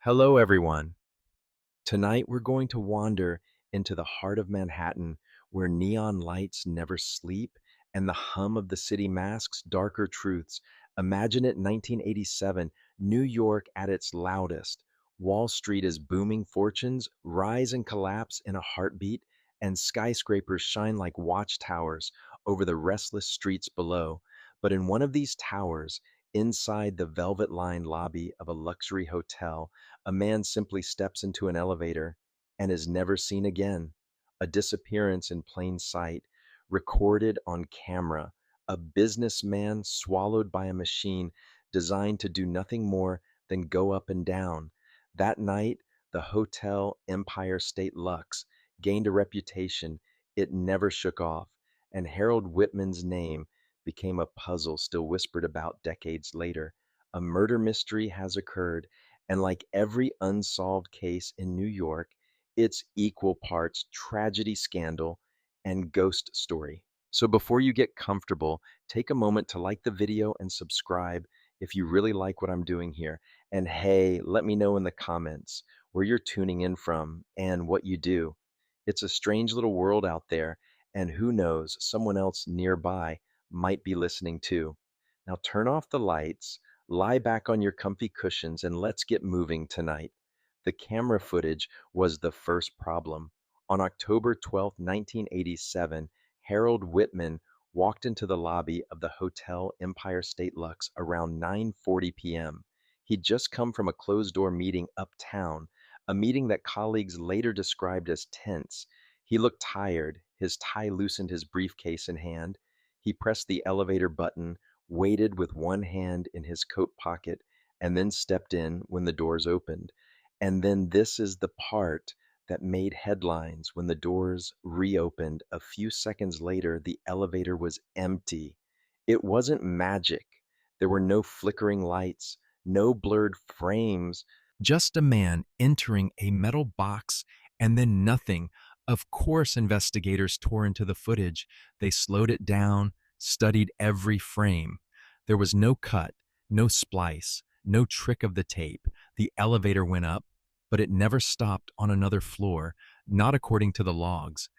Hello, everyone. Tonight we're going to wander into the heart of Manhattan where neon lights never sleep and the hum of the city masks darker truths. Imagine it 1987, New York at its loudest. Wall Street is booming, fortunes rise and collapse in a heartbeat, and skyscrapers shine like watchtowers over the restless streets below. But in one of these towers, inside the velvet lined lobby of a luxury hotel, a man simply steps into an elevator and is never seen again. A disappearance in plain sight, recorded on camera. A businessman swallowed by a machine designed to do nothing more than go up and down. That night, the Hotel Empire State Luxe gained a reputation it never shook off, and Harold Whitman's name became a puzzle still whispered about decades later. A murder mystery has occurred, and like every unsolved case in New York, it's equal parts tragedy, scandal, and ghost story. So before you get comfortable, take a moment to like the video and subscribe if you really like what I'm doing here. And hey, let me know in the comments where you're tuning in from and what you do. It's a strange little world out there, and who knows, someone else nearby might be listening too. Now turn off the lights, lie back on your comfy cushions, and let's get moving tonight. The camera footage was the first problem. On October 12th, 1987, Harold Whitman walked into the lobby of the Hotel Empire State Luxe around 9:40 p.m. He'd just come from a closed-door meeting uptown, a meeting that colleagues later described as tense. He looked tired, his tie loosened, his briefcase in hand. He pressed the elevator button, waited with one hand in his coat pocket, and then stepped in when the doors opened. And then this is the part that made headlines when the doors reopened. A few seconds later, the elevator was empty. It wasn't magic. There were no flickering lights, no blurred frames, just a man entering a metal box and then nothing. Of course, investigators tore into the footage. They slowed it down, studied every frame. There was no cut, no splice, no trick of the tape. The elevator went up, but it never stopped on another floor, not according to the logs.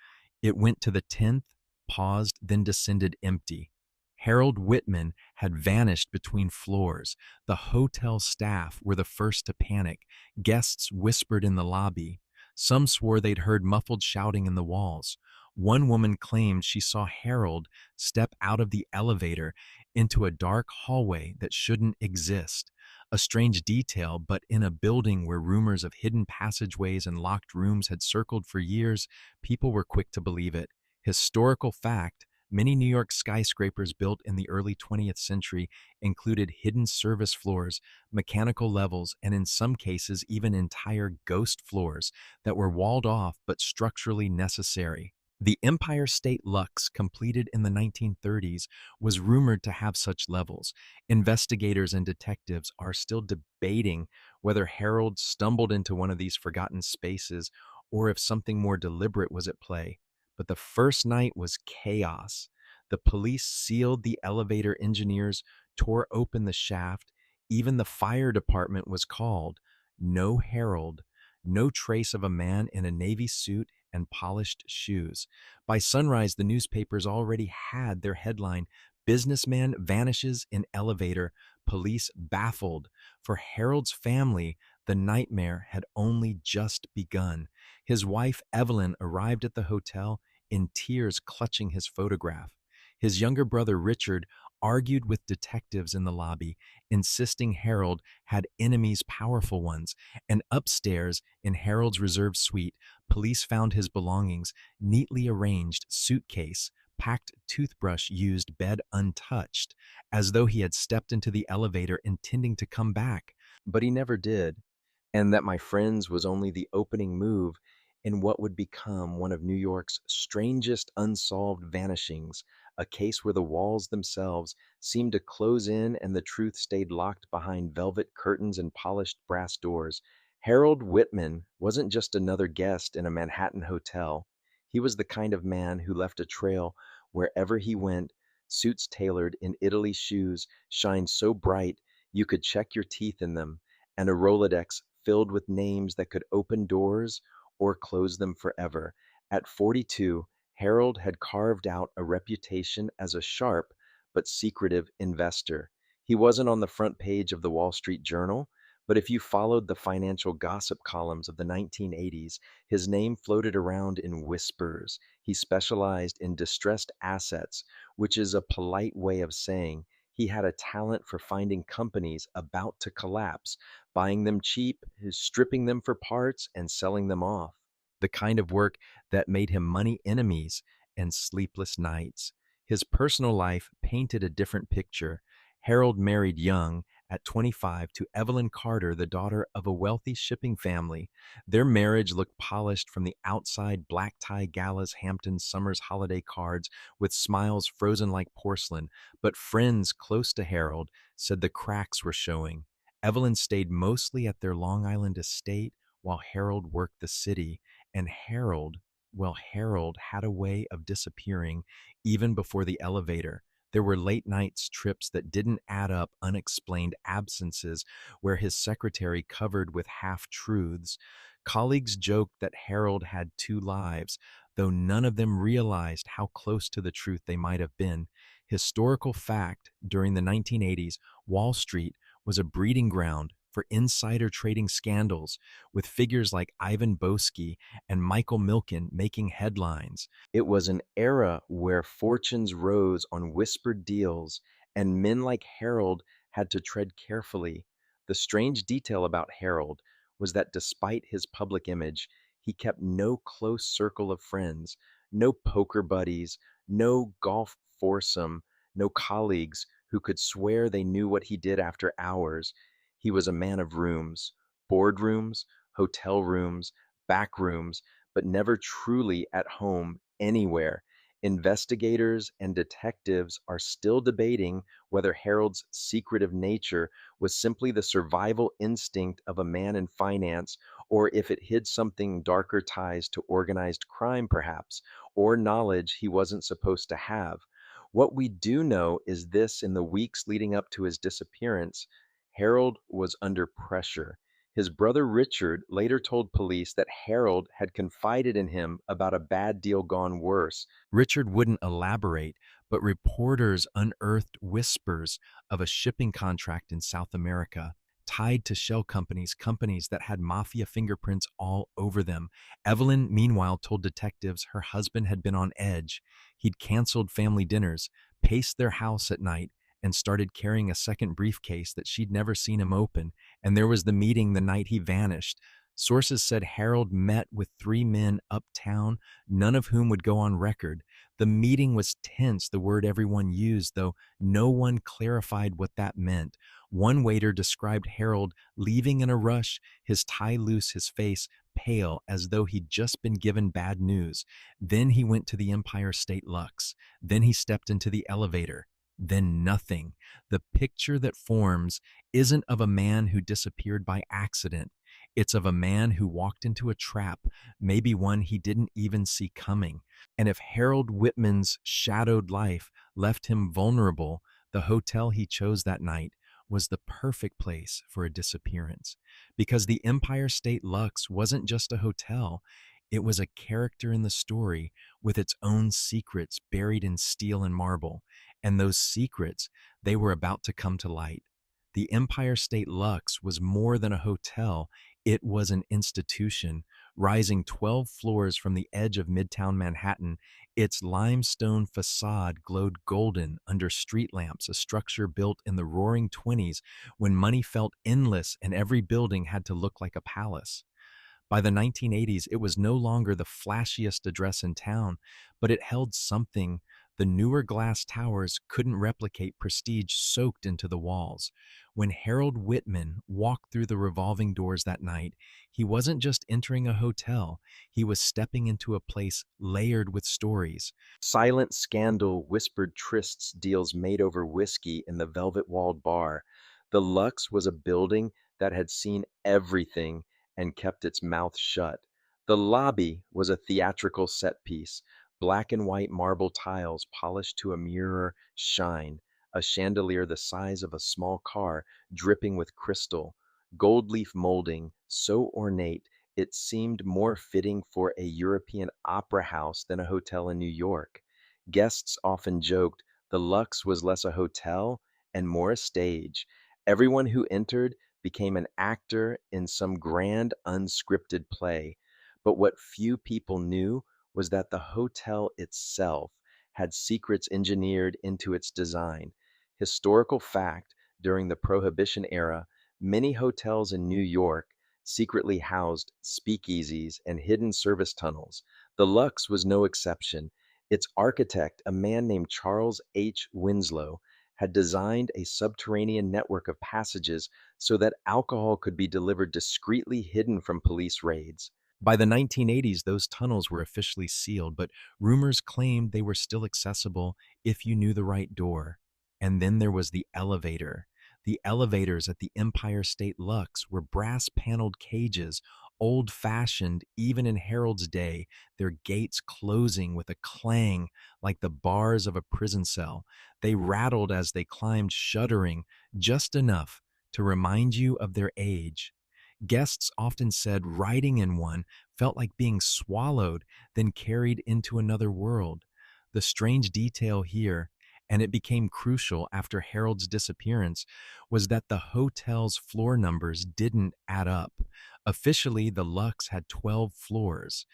It went to the 10th, paused, then descended empty. Harold Whitman had vanished between floors. The hotel staff were the first to panic. Guests whispered in the lobby. Some swore they'd heard muffled shouting in the walls. One woman claimed she saw Harold step out of the elevator into a dark hallway that shouldn't exist. A strange detail, but in a building where rumors of hidden passageways and locked rooms had circled for years, people were quick to believe it. Historical fact: many New York skyscrapers built in the early 20th century included hidden service floors, mechanical levels, and in some cases even entire ghost floors that were walled off but structurally necessary. The Empire State Luxe, completed in the 1930s, was rumored to have such levels. Investigators and detectives are still debating whether Harold stumbled into one of these forgotten spaces or if something more deliberate was at play. But the first night was chaos. The police sealed the elevator, engineers tore open the shaft, even the fire department was called. No Harold, no trace of a man in a navy suit and polished shoes. By sunrise, the newspapers already had their headline: Businessman Vanishes in Elevator, Police Baffled. For Harold's family, the nightmare had only just begun. His wife, Evelyn, arrived at the hotel in tears, clutching his photograph. His younger brother, Richard, argued with detectives in the lobby, insisting Harold had enemies, powerful ones. And upstairs, in Harold's reserved suite, police found his belongings: neatly arranged suitcase, packed toothbrush, used bed untouched, as though he had stepped into the elevator intending to come back. But he never did. And that, my friends, was only the opening move in what would become one of New York's strangest unsolved vanishings, a case where the walls themselves seemed to close in and the truth stayed locked behind velvet curtains and polished brass doors. Harold Whitman wasn't just another guest in a Manhattan hotel. He was the kind of man who left a trail wherever he went. Suits tailored in Italy, shoes shined so bright you could check your teeth in them, and a Rolodex filled with names that could open doors or close them forever. At 42, Harold had carved out a reputation as a sharp but secretive investor. He wasn't on the front page of the Wall Street Journal, but if you followed the financial gossip columns of the 1980s, his name floated around in whispers. He specialized in distressed assets, which is a polite way of saying he had a talent for finding companies about to collapse, buying them cheap, stripping them for parts, and selling them off. The kind of work that made him money enemies and sleepless nights. His personal life painted a different picture. Harold married young at 25 to Evelyn Carter, the daughter of a wealthy shipping family. Their marriage looked polished from the outside, black tie galas, Hampton Summers holiday cards with smiles frozen like porcelain, but friends close to Harold said the cracks were showing. Evelyn stayed mostly at their Long Island estate while Harold worked the city, and Harold had a way of disappearing even before the elevator. There were late nights trips that didn't add up, unexplained absences where his secretary covered with half truths. Colleagues joked that Harold had two lives, though none of them realized how close to the truth they might have been. Historical fact, during the 1980s, Wall Street was a breeding ground for insider trading scandals, with figures like Ivan Boesky and Michael Milken making headlines. It was an era where fortunes rose on whispered deals, and men like Harold had to tread carefully. The strange detail about Harold was that despite his public image, he kept no close circle of friends, no poker buddies, no golf foursome, no colleagues who could swear they knew what he did after hours. He was a man of rooms, boardrooms, hotel rooms, back rooms, but never truly at home anywhere. Investigators and detectives are still debating whether Harold's secretive nature was simply the survival instinct of a man in finance, or if it hid something darker ties to organized crime, perhaps, or knowledge he wasn't supposed to have. What we do know is this: in the weeks leading up to his disappearance, Harold was under pressure. His brother Richard later told police that Harold had confided in him about a bad deal gone worse. Richard wouldn't elaborate, but reporters unearthed whispers of a shipping contract in South America tied to shell companies, companies that had mafia fingerprints all over them. Evelyn, meanwhile, told detectives her husband had been on edge. He'd canceled family dinners, paced their house at night, and started carrying a second briefcase that she'd never seen him open. And there was the meeting the night he vanished. Sources said Harold met with three men uptown, none of whom would go on record. The meeting was tense, the word everyone used, though no one clarified what that meant. One waiter described Harold leaving in a rush, his tie loose, his face pale as though he'd just been given bad news. Then he went to the Empire State Lux. Then he stepped into the elevator. Then nothing. The picture that forms isn't of a man who disappeared by accident. It's of a man who walked into a trap, maybe one he didn't even see coming. And if Harold Whitman's shadowed life left him vulnerable, the hotel he chose that night was the perfect place for a disappearance. Because the Empire State Lux wasn't just a hotel, it was a character in the story with its own secrets buried in steel and marble. And those secrets, they were about to come to light. The Empire State Lux was more than a hotel, it was an institution. Rising 12 floors from the edge of Midtown Manhattan, its limestone facade glowed golden under street lamps, a structure built in the roaring 20s when money felt endless and every building had to look like a palace. By the 1980s, it was no longer the flashiest address in town, but it held something the newer glass towers couldn't replicate, prestige soaked into the walls. When Harold Whitman walked through the revolving doors that night, he wasn't just entering a hotel, he was stepping into a place layered with stories. Silent scandal, whispered trysts, deals made over whiskey in the velvet walled bar. The Lux was a building that had seen everything and kept its mouth shut. The lobby was a theatrical set piece, black and white marble tiles polished to a mirror shine, a chandelier the size of a small car dripping with crystal. gold leaf molding so ornate it seemed more fitting for a European opera house than a hotel in New York. Guests often joked the Lux was less a hotel and more a stage. Everyone who entered became an actor in some grand unscripted play. But what few people knew was that the hotel itself had secrets engineered into its design. Historical fact, during the Prohibition era, many hotels in New York secretly housed speakeasies and hidden service tunnels. The Lux was no exception. Its architect, a man named Charles H. Winslow, had designed a subterranean network of passages so that alcohol could be delivered discreetly hidden from police raids. By the 1980s, those tunnels were officially sealed, but rumors claimed they were still accessible if you knew the right door. And then there was the elevator. The elevators at the Empire State Lux were brass paneled cages, old fashioned even in Harold's day, their gates closing with a clang like the bars of a prison cell. They rattled as they climbed, shuddering just enough to remind you of their age. Guests often said riding in one felt like being swallowed, then carried into another world. The strange detail here, and it became crucial after Harold's disappearance, was that the hotel's floor numbers didn't add up. Officially, the Lux had 12 floors,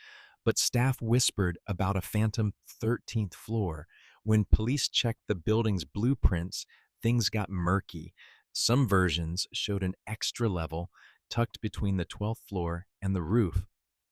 but staff whispered about a phantom 13th floor. When police checked the building's blueprints, things got murky. Some versions showed an extra level tucked between the 12th floor and the roof.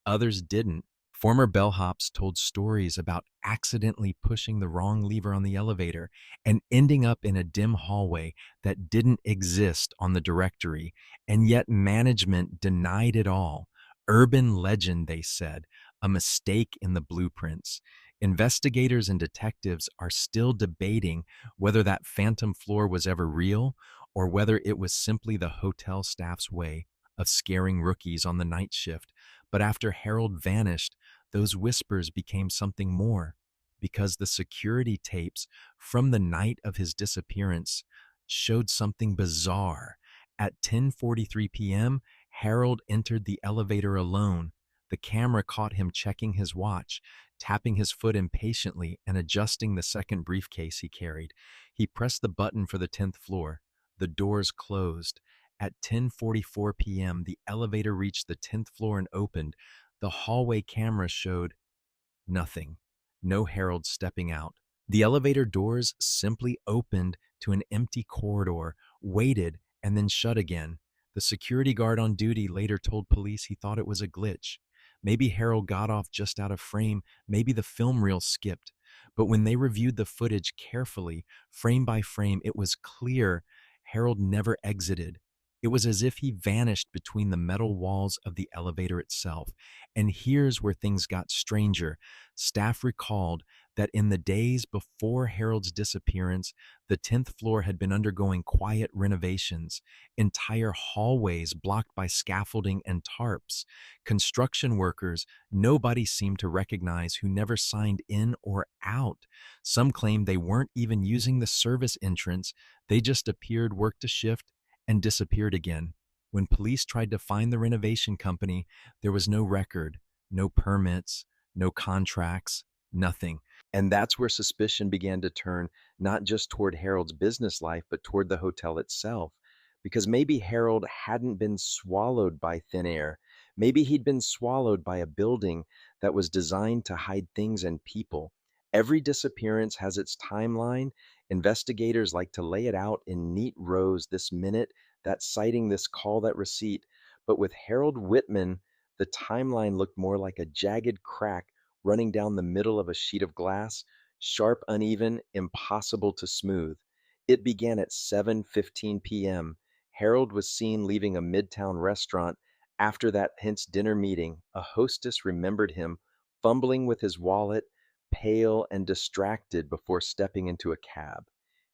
Others didn't. Former bellhops told stories about accidentally pushing the wrong lever on the elevator and ending up in a dim hallway that didn't exist on the directory, and yet management denied it all. Urban legend, they said, a mistake in the blueprints. Investigators and detectives are still debating whether that phantom floor was ever real or whether it was simply the hotel staff's way of scaring rookies on the night shift. But after Harold vanished, those whispers became something more, because the security tapes from the night of his disappearance showed something bizarre. At 10:43 p.m., Harold entered the elevator alone. The camera caught him checking his watch, tapping his foot impatiently and adjusting the second briefcase he carried. He pressed the button for the 10th floor. The doors closed. At 10:44 p.m., the elevator reached the 10th floor and opened. The hallway camera showed nothing. No Harold stepping out. The elevator doors simply opened to an empty corridor, waited, and then shut again. The security guard on duty later told police he thought it was a glitch. Maybe Harold got off just out of frame, maybe the film reel skipped. But when they reviewed the footage carefully, frame by frame, it was clear Harold never exited. It was as if he vanished between the metal walls of the elevator itself. And here's where things got stranger. Staff recalled that in the days before Harold's disappearance, the 10th floor had been undergoing quiet renovations, entire hallways blocked by scaffolding and tarps. Construction workers nobody seemed to recognize who never signed in or out. Some claimed they weren't even using the service entrance, they just appeared, worked a shift, and disappeared again. When police tried to find the renovation company, there was no record, no permits, no contracts, nothing. And that's where suspicion began to turn not just toward Harold's business life, but toward the hotel itself. Because maybe Harold hadn't been swallowed by thin air. Maybe he'd been swallowed by a building that was designed to hide things and people. Every disappearance has its timeline. Investigators like to lay it out in neat rows: this minute, that sighting, this call, that receipt. But with Harold Whitman, the timeline looked more like a jagged crack running down the middle of a sheet of glass, sharp, uneven, impossible to smooth. It began at 7:15 p.m. Harold was seen leaving a midtown restaurant after that Hence dinner meeting. A hostess remembered him fumbling with his wallet, pale and distracted before stepping into a cab.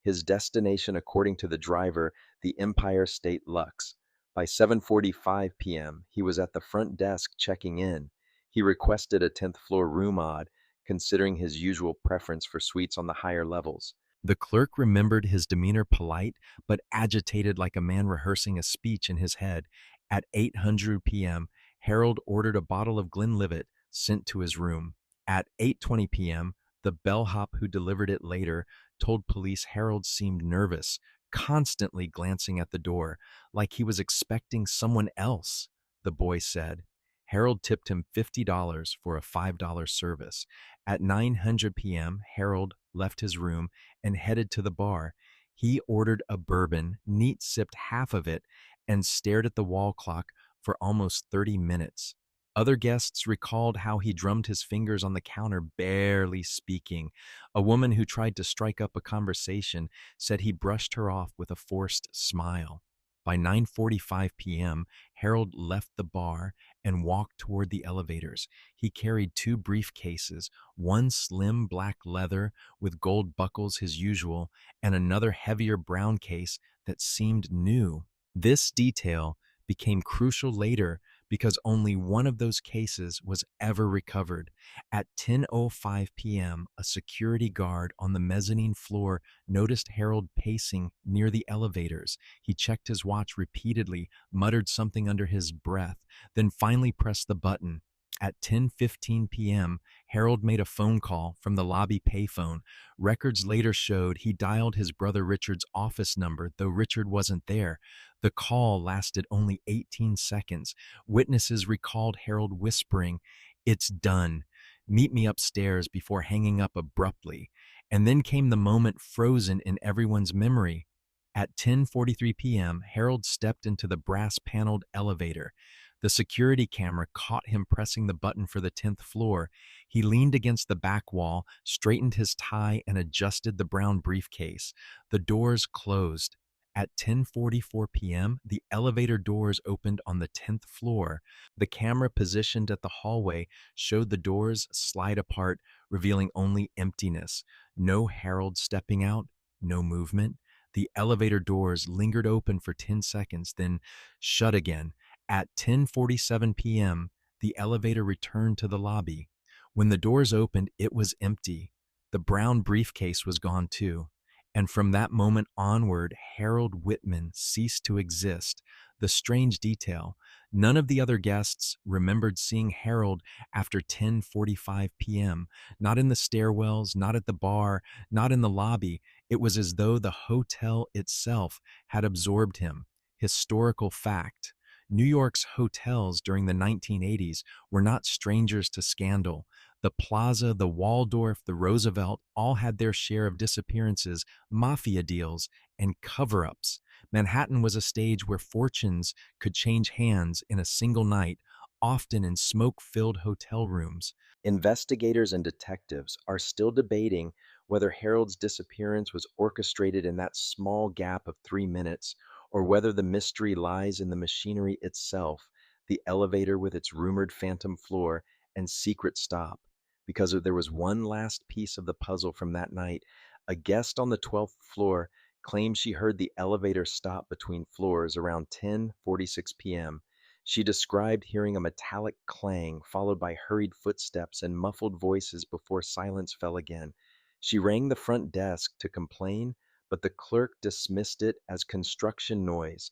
His destination, according to the driver, the Empire State Lux. By 7:45 p.m., he was at the front desk checking in. He requested a 10th floor room odd, considering his usual preference for suites on the higher levels. The clerk remembered his demeanor polite, but agitated like a man rehearsing a speech in his head. At 8:00 p.m., Harold ordered a bottle of Glenlivet sent to his room. At 8:20 p.m., the bellhop who delivered it later told police Harold seemed nervous, constantly glancing at the door, like he was expecting someone else, the boy said. Harold tipped him $50 for a $5 service. At 9:00 p.m., Harold left his room and headed to the bar. He ordered a bourbon, neat sipped half of it, and stared at the wall clock for almost 30 minutes. Other guests recalled how he drummed his fingers on the counter, barely speaking. A woman who tried to strike up a conversation said he brushed her off with a forced smile. By 9:45 p.m., Harold left the bar and walked toward the elevators. He carried two briefcases, one slim black leather with gold buckles his usual, and another heavier brown case that seemed new. This detail became crucial later because only one of those cases was ever recovered. At 10:05 p.m., a security guard on the mezzanine floor noticed Harold pacing near the elevators. He checked his watch repeatedly, muttered something under his breath, then finally pressed the button. At 10:15 p.m., Harold made a phone call from the lobby payphone. Records later showed he dialed his brother Richard's office number, though Richard wasn't there. The call lasted only 18 seconds. Witnesses recalled Harold whispering, "It's done. Meet me upstairs," before hanging up abruptly. And then came the moment frozen in everyone's memory. At 10:43 p.m., Harold stepped into the brass-paneled elevator. The security camera caught him pressing the button for the 10th floor. He leaned against the back wall, straightened his tie, and adjusted the brown briefcase. The doors closed. At 10:44 p.m., the elevator doors opened on the 10th floor. The camera positioned at the hallway showed the doors slide apart, revealing only emptiness. No Harold stepping out, no movement. The elevator doors lingered open for 10 seconds, then shut again. At 10:47 p.m., the elevator returned to the lobby. When the doors opened, it was empty. The brown briefcase was gone too. And from that moment onward, Harold Whitman ceased to exist. The strange detail, none of the other guests remembered seeing Harold after 10:45 p.m., not in the stairwells, not at the bar, not in the lobby. It was as though the hotel itself had absorbed him. Historical fact. New York's hotels during the 1980s were not strangers to scandal. The Plaza, the Waldorf, the Roosevelt all had their share of disappearances, mafia deals, and cover ups. Manhattan was a stage where fortunes could change hands in a single night, often in smoke filled hotel rooms. Investigators and detectives are still debating whether Harold's disappearance was orchestrated in that small gap of 3 minutes, or whether the mystery lies in the machinery itself, the elevator with its rumored phantom floor and secret stop. Because there was one last piece of the puzzle from that night. A guest on the 12th floor claimed she heard the elevator stop between floors around 10:46 p.m. She described hearing a metallic clang followed by hurried footsteps and muffled voices before silence fell again. She rang the front desk to complain, but the clerk dismissed it as construction noise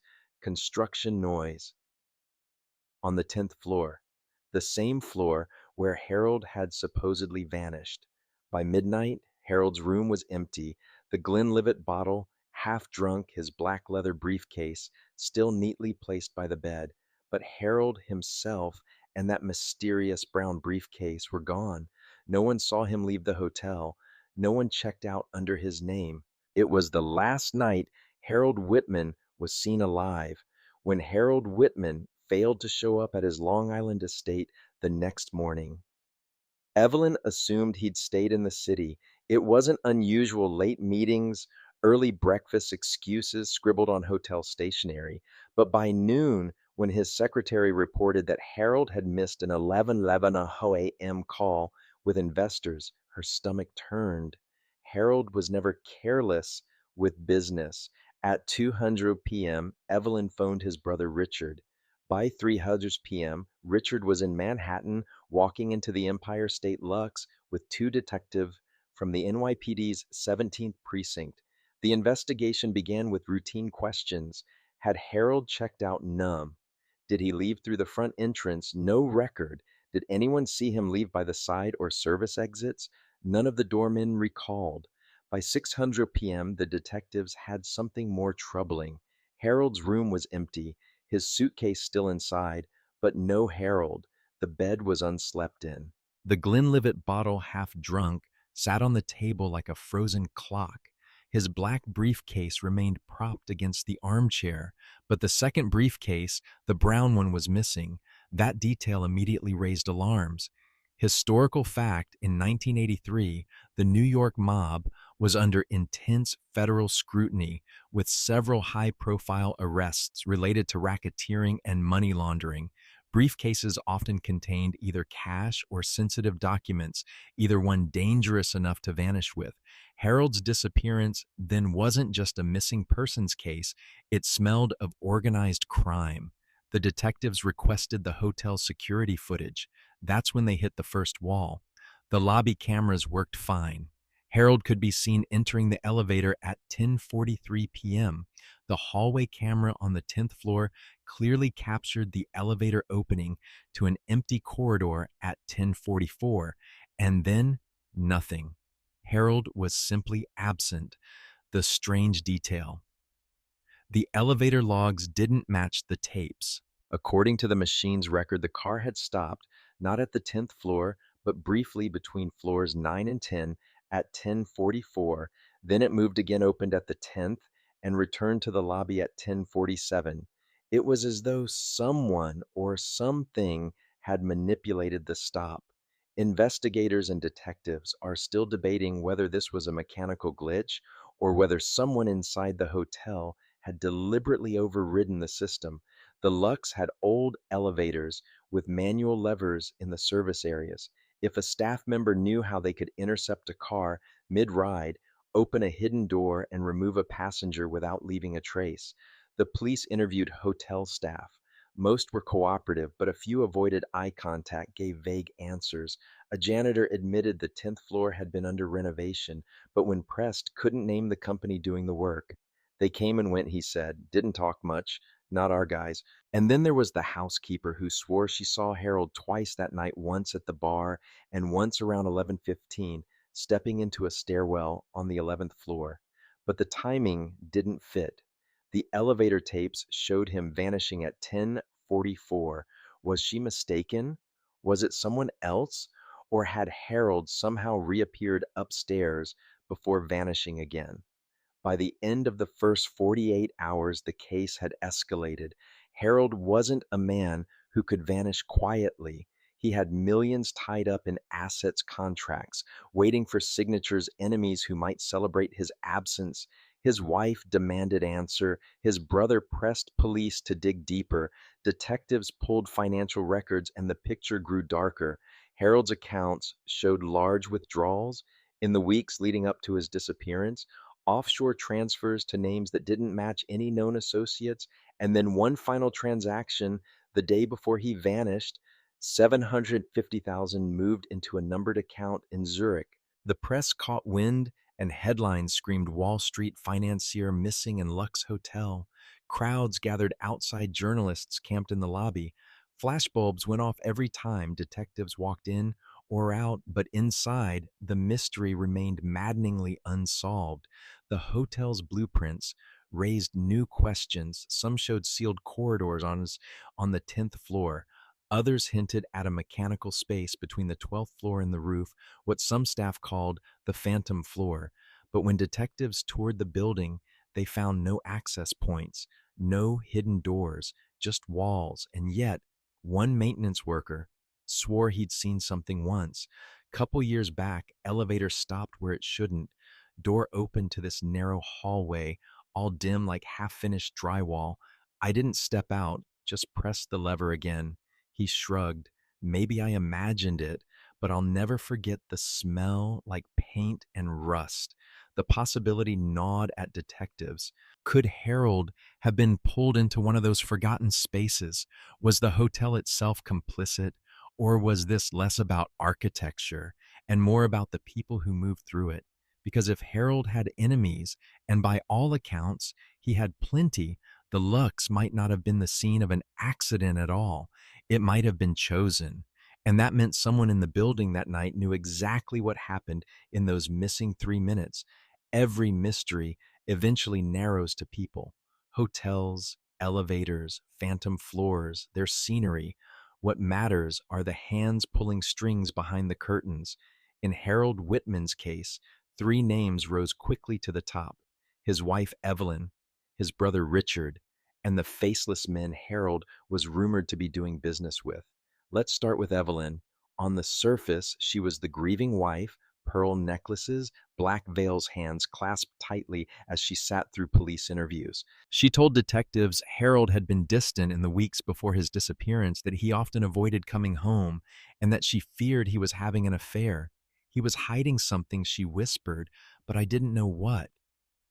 on the 10th floor, the same floor where Harold had supposedly vanished. By midnight, Harold's room was empty, the Glenlivet bottle, half drunk, his black leather briefcase still neatly placed by the bed. But Harold himself and that mysterious brown briefcase were gone. No one saw him leave the hotel. No one checked out under his name. It was the last night Harold Whitman was seen alive, when Harold Whitman failed to show up at his Long Island estate the next morning. Evelyn assumed he'd stayed in the city. It wasn't unusual late meetings, early breakfast excuses scribbled on hotel stationery. But by noon, when his secretary reported that Harold had missed an 11:11 a.m. call with investors, her stomach turned. Harold was never careless with business. At 2:00 p.m., Evelyn phoned his brother Richard. By 3:00 p.m., Richard was in Manhattan walking into the Empire State Lux with two detectives from the NYPD's 17th precinct. The investigation began with routine questions. Had Harold checked out numb? Did he leave through the front entrance? No record. Did anyone see him leave by the side or service exits? None of the doormen recalled. By 6:00 p.m., the detectives had something more troubling. Harold's room was empty, his suitcase still inside, but no Harold. The bed was unslept in. The Glenlivet bottle, half drunk, sat on the table like a frozen clock. His black briefcase remained propped against the armchair, but the second briefcase, the brown one, was missing. That detail immediately raised alarms. Historical fact: in 1983, the New York mob was under intense federal scrutiny, with several high-profile arrests related to racketeering and money laundering. Briefcases often contained either cash or sensitive documents, either one dangerous enough to vanish with. Harold's disappearance then wasn't just a missing persons case, it smelled of organized crime. The detectives requested the hotel security footage. That's when they hit the first wall. The lobby cameras worked fine. Harold could be seen entering the elevator at 10:43 p.m. The hallway camera on the 10th floor clearly captured the elevator opening to an empty corridor at 10:44, and then nothing. Harold was simply absent. The strange detail: the elevator logs didn't match the tapes. According to the machine's record, the car had stopped, not at the 10th floor, but briefly between floors 9 and 10 at 10:44. Then it moved again, opened at the 10th, and returned to the lobby at 10:47. It was as though someone or something had manipulated the stop. Investigators and detectives are still debating whether this was a mechanical glitch or whether someone inside the hotel had deliberately overridden the system. The Lux had old elevators with manual levers in the service areas. If a staff member knew how they could intercept a car mid-ride, open a hidden door, and remove a passenger without leaving a trace. The police interviewed hotel staff. Most were cooperative, but a few avoided eye contact, gave vague answers. A janitor admitted the 10th floor had been under renovation, but when pressed, couldn't name the company doing the work. They came and went, he said, didn't talk much, not our guys. And then there was the housekeeper who swore she saw Harold twice that night, once at the bar and once around 11:15, stepping into a stairwell on the 11th floor. But the timing didn't fit. The elevator tapes showed him vanishing at 10:44. Was she mistaken? Was it someone else? Or had Harold somehow reappeared upstairs before vanishing again? By the end of the first 48 hours, the case had escalated. Harold wasn't a man who could vanish quietly. He had millions tied up in assets contracts, waiting for signatures, enemies who might celebrate his absence. His wife demanded answer. His brother pressed police to dig deeper. Detectives pulled financial records, and the picture grew darker. Harold's accounts showed large withdrawals in the weeks leading up to his disappearance, offshore transfers to names that didn't match any known associates, and then one final transaction the day before he vanished. 750,000 moved into a numbered account in Zurich. The press caught wind, and headlines screamed Wall Street financier missing in Luxe Hotel. Crowds gathered outside, journalists camped in the lobby. Flashbulbs went off every time detectives walked in or out, but inside, the mystery remained maddeningly unsolved. The hotel's blueprints raised new questions. Some showed sealed corridors on the 10th floor. Others hinted at a mechanical space between the 12th floor and the roof, what some staff called the phantom floor. But when detectives toured the building, they found no access points, no hidden doors, just walls. And yet, one maintenance worker swore he'd seen something once. Couple years back, elevator stopped where it shouldn't. Door opened to this narrow hallway, all dim like half-finished drywall. I didn't step out, just pressed the lever again. He shrugged. Maybe I imagined it, but I'll never forget the smell, like paint and rust. The possibility gnawed at detectives. Could Harold have been pulled into one of those forgotten spaces? Was the hotel itself complicit? Or was this less about architecture and more about the people who moved through it. Because if Harold had enemies, and by all accounts he had plenty, the Lux might not have been the scene of an accident at all. It might have been chosen. And that meant someone in the building that night knew exactly what happened in those missing 3 minutes. Every mystery eventually narrows to people: hotels, elevators, phantom floors, their scenery. What matters are the hands pulling strings behind the curtains. In Harold Whitman's case, three names rose quickly to the top: his wife Evelyn, his brother Richard, and the faceless men Harold was rumored to be doing business with. Let's start with Evelyn. On the surface, she was the grieving wife, pearl necklaces, black veils, hands clasped tightly as she sat through police interviews. She told detectives Harold had been distant in the weeks before his disappearance, that he often avoided coming home, and that she feared he was having an affair. He was hiding something, she whispered, but I didn't know what.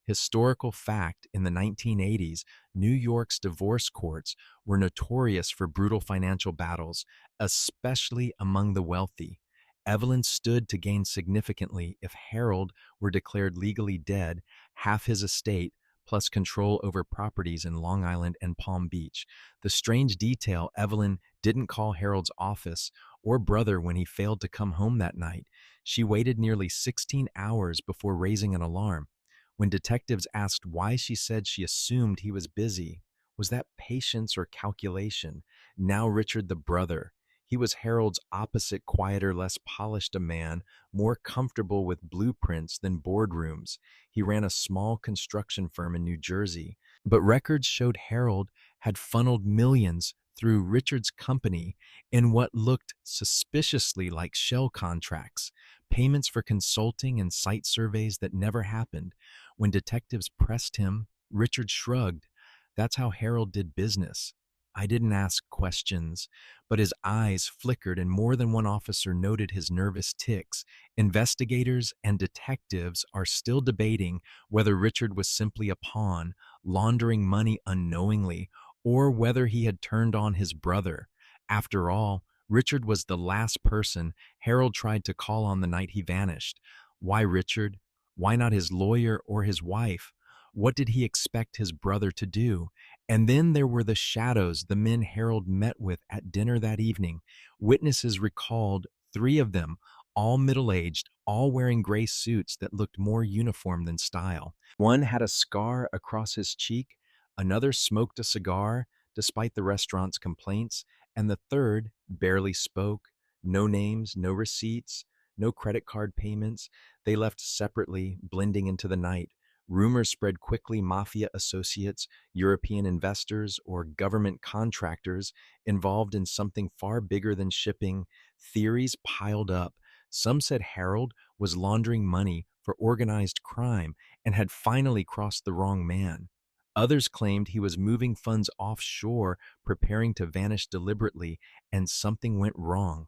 Historical fact: in the 1980s, New York's divorce courts were notorious for brutal financial battles, especially among the wealthy. Evelyn stood to gain significantly if Harold were declared legally dead, half his estate, plus control over properties in Long Island and Palm Beach. The strange detail: Evelyn didn't call Harold's office or brother when he failed to come home that night. She waited nearly 16 hours before raising an alarm. When detectives asked why, she said she assumed he was busy. Was that patience or calculation? Now Richard, the brother. He was Harold's opposite: quieter, less polished a man, more comfortable with blueprints than boardrooms. He ran a small construction firm in New Jersey, but records showed Harold had funneled millions through Richard's company in what looked suspiciously like shell contracts, payments for consulting and site surveys that never happened. When detectives pressed him, Richard shrugged. That's how Harold did business. I didn't ask questions, but his eyes flickered, and more than one officer noted his nervous tics. Investigators and detectives are still debating whether Richard was simply a pawn, laundering money unknowingly, or whether he had turned on his brother. After all, Richard was the last person Harold tried to call on the night he vanished. Why Richard? Why not his lawyer or his wife? What did he expect his brother to do? And then there were the shadows, the men Harold met with at dinner that evening. Witnesses recalled three of them, all middle-aged, all wearing gray suits that looked more uniform than style. One had a scar across his cheek, another smoked a cigar, despite the restaurant's complaints, and the third barely spoke. No names, no receipts, no credit card payments. They left separately, blending into the night. Rumors spread quickly: mafia associates, European investors, or government contractors involved in something far bigger than shipping. Theories piled up. Some said Harold was laundering money for organized crime and had finally crossed the wrong man. Others claimed he was moving funds offshore, preparing to vanish deliberately, and something went wrong.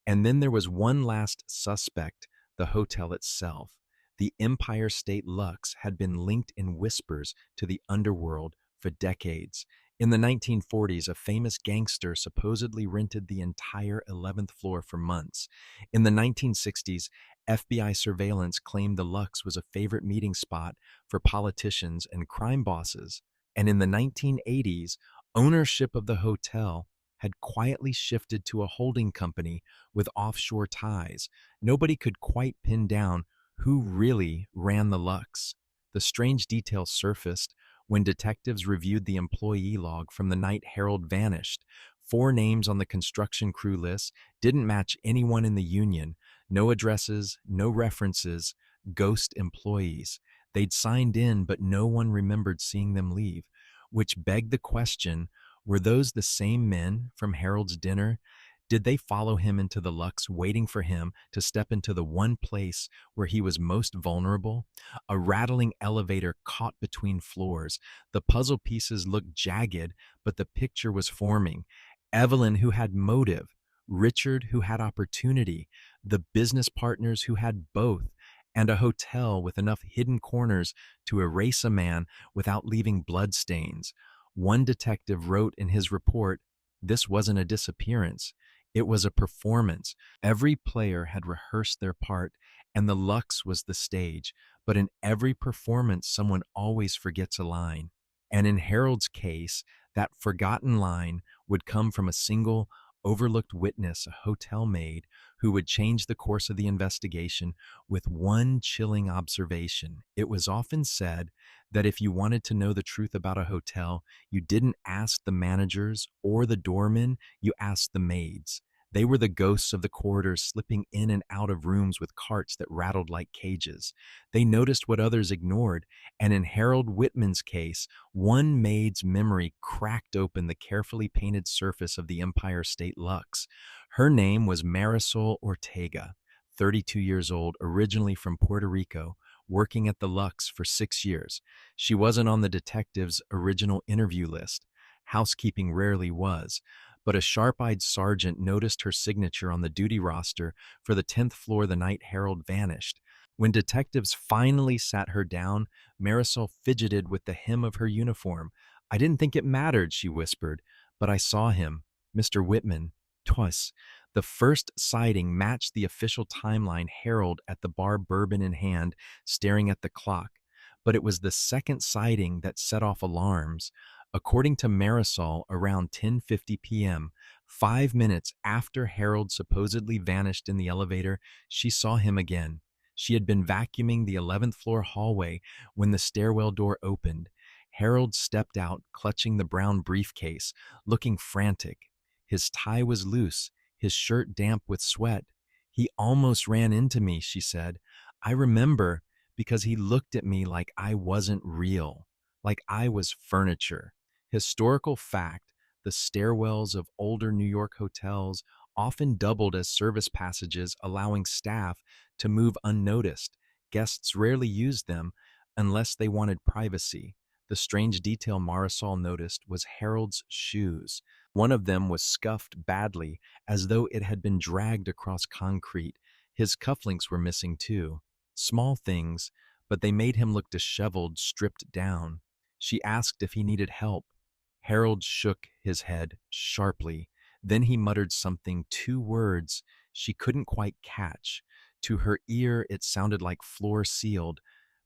And then there was one last suspect: the hotel itself. The Empire State Lux had been linked in whispers to the underworld for decades. In the 1940s, a famous gangster supposedly rented the entire 11th floor for months. In the 1960s, FBI surveillance claimed the Lux was a favorite meeting spot for politicians and crime bosses. And in the 1980s, ownership of the hotel had quietly shifted to a holding company with offshore ties. Nobody could quite pin down who really ran the Lux. The strange details surfaced when detectives reviewed the employee log from the night Harold vanished. Four names on the construction crew list didn't match anyone in the union. No addresses, no references, ghost employees. They'd signed in, but no one remembered seeing them leave, which begged the question: were those the same men from Harold's dinner? Did they follow him into the Lux, waiting for him to step into the one place where he was most vulnerable? A rattling elevator caught between floors. The puzzle pieces looked jagged, but the picture was forming. Evelyn, who had motive; Richard, who had opportunity; the business partners who had both; and a hotel with enough hidden corners to erase a man without leaving bloodstains. One detective wrote in his report, "This wasn't a disappearance. It was a performance. Every player had rehearsed their part, and the Lux was the stage. But in every performance, someone always forgets a line. And in Harold's case, that forgotten line would come from a single, overlooked witness, a hotel maid, who would change the course of the investigation with one chilling observation. It was often said that if you wanted to know the truth about a hotel, you didn't ask the managers or the doormen, you asked the maids. They were the ghosts of the corridors slipping in and out of rooms with carts that rattled like cages. They noticed what others ignored, and in Harold Whitman's case, one maid's memory cracked open the carefully painted surface of the Empire State Lux. Her name was Marisol Ortega, 32 years old, originally from Puerto Rico, working at the Lux for 6 years. She wasn't on the detective's original interview list. Housekeeping rarely was, but a sharp-eyed sergeant noticed her signature on the duty roster for the 10th floor the night Harold vanished. When detectives finally sat her down, Marisol fidgeted with the hem of her uniform. "I didn't think it mattered," she whispered, "but I saw him. Mr. Whitman. Twice." The first sighting matched the official timeline, Harold at the bar, bourbon in hand, staring at the clock. But it was the second sighting that set off alarms. According to Marisol, around 10:50 p.m., 5 minutes after Harold supposedly vanished in the elevator, she saw him again. She had been vacuuming the 11th floor hallway when the stairwell door opened. Harold stepped out, clutching the brown briefcase, looking frantic. His tie was loose, his shirt damp with sweat. "He almost ran into me," she said. "I remember because he looked at me like I wasn't real, like I was furniture." Historical fact, the stairwells of older New York hotels often doubled as service passages, allowing staff to move unnoticed. Guests rarely used them unless they wanted privacy. The strange detail Marisol noticed was Harold's shoes. One of them was scuffed badly, as though it had been dragged across concrete. His cufflinks were missing too. Small things, but they made him look disheveled, stripped down. She asked if he needed help. Harold shook his head sharply. Then he muttered something, two words she couldn't quite catch. To her ear, it sounded like floor sealed.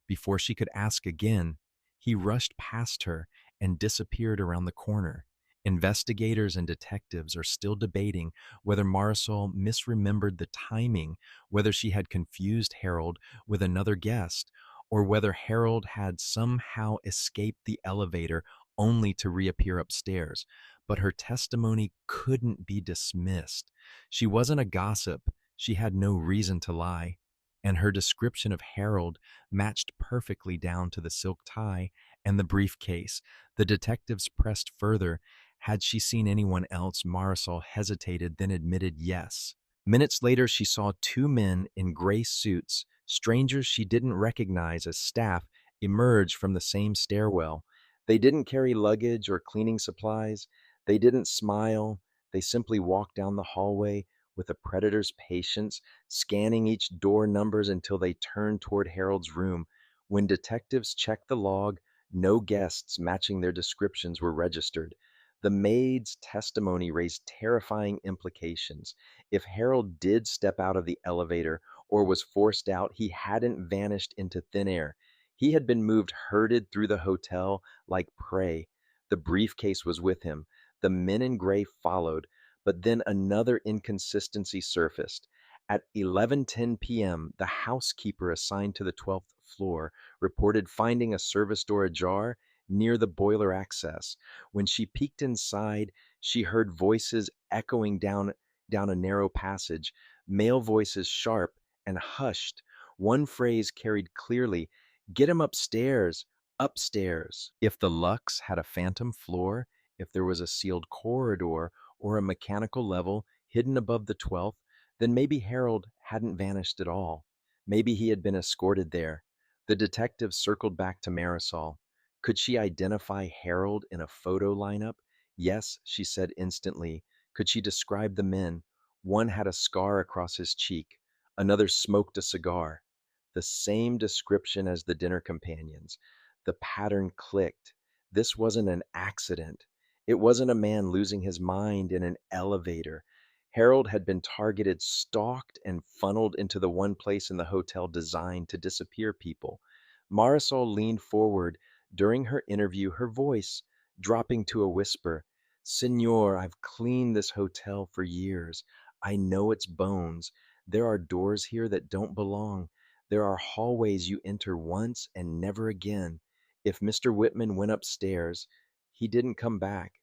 Before she could ask again, he rushed past her and disappeared around the corner. Investigators and detectives are still debating whether Marisol misremembered the timing, whether she had confused Harold with another guest, or whether Harold had somehow escaped the elevator only to reappear upstairs. But her testimony couldn't be dismissed. She wasn't a gossip. She had no reason to lie. And her description of Harold matched perfectly down to the silk tie and the briefcase. The detectives pressed further. Had she seen anyone else? Marisol hesitated, then admitted yes. Minutes later, she saw two men in gray suits, strangers she didn't recognize as staff, emerge from the same stairwell. They didn't carry luggage or cleaning supplies. They didn't smile. They simply walked down the hallway with a predator's patience, scanning each door numbers until they turned toward Harold's room. When detectives checked the log, no guests matching their descriptions were registered. The maid's testimony raised terrifying implications. If Harold did step out of the elevator or was forced out, he hadn't vanished into thin air. He had been moved, herded through the hotel like prey. The briefcase was with him. The men in gray followed, but then another inconsistency surfaced. At 11:10 p.m., the housekeeper assigned to the 12th floor reported finding a service door ajar near the boiler access. When she peeked inside, she heard voices echoing down a narrow passage, male voices sharp and hushed. One phrase carried clearly, "Get him upstairs, upstairs." If the Lux had a phantom floor, if there was a sealed corridor or a mechanical level hidden above the 12th, then maybe Harold hadn't vanished at all. Maybe he had been escorted there. The detective circled back to Marisol. Could she identify Harold in a photo lineup? Yes, she said instantly. Could she describe the men? One had a scar across his cheek. Another smoked a cigar. The same description as the dinner companions. The pattern clicked. This wasn't an accident. It wasn't a man losing his mind in an elevator. Harold had been targeted, stalked, and funneled into the one place in the hotel designed to disappear people. Marisol leaned forward during her interview, her voice dropping to a whisper. Senor, I've cleaned this hotel for years. I know its bones. There are doors here that don't belong. There are hallways you enter once and never again. If Mr. Whitman went upstairs, he didn't come back.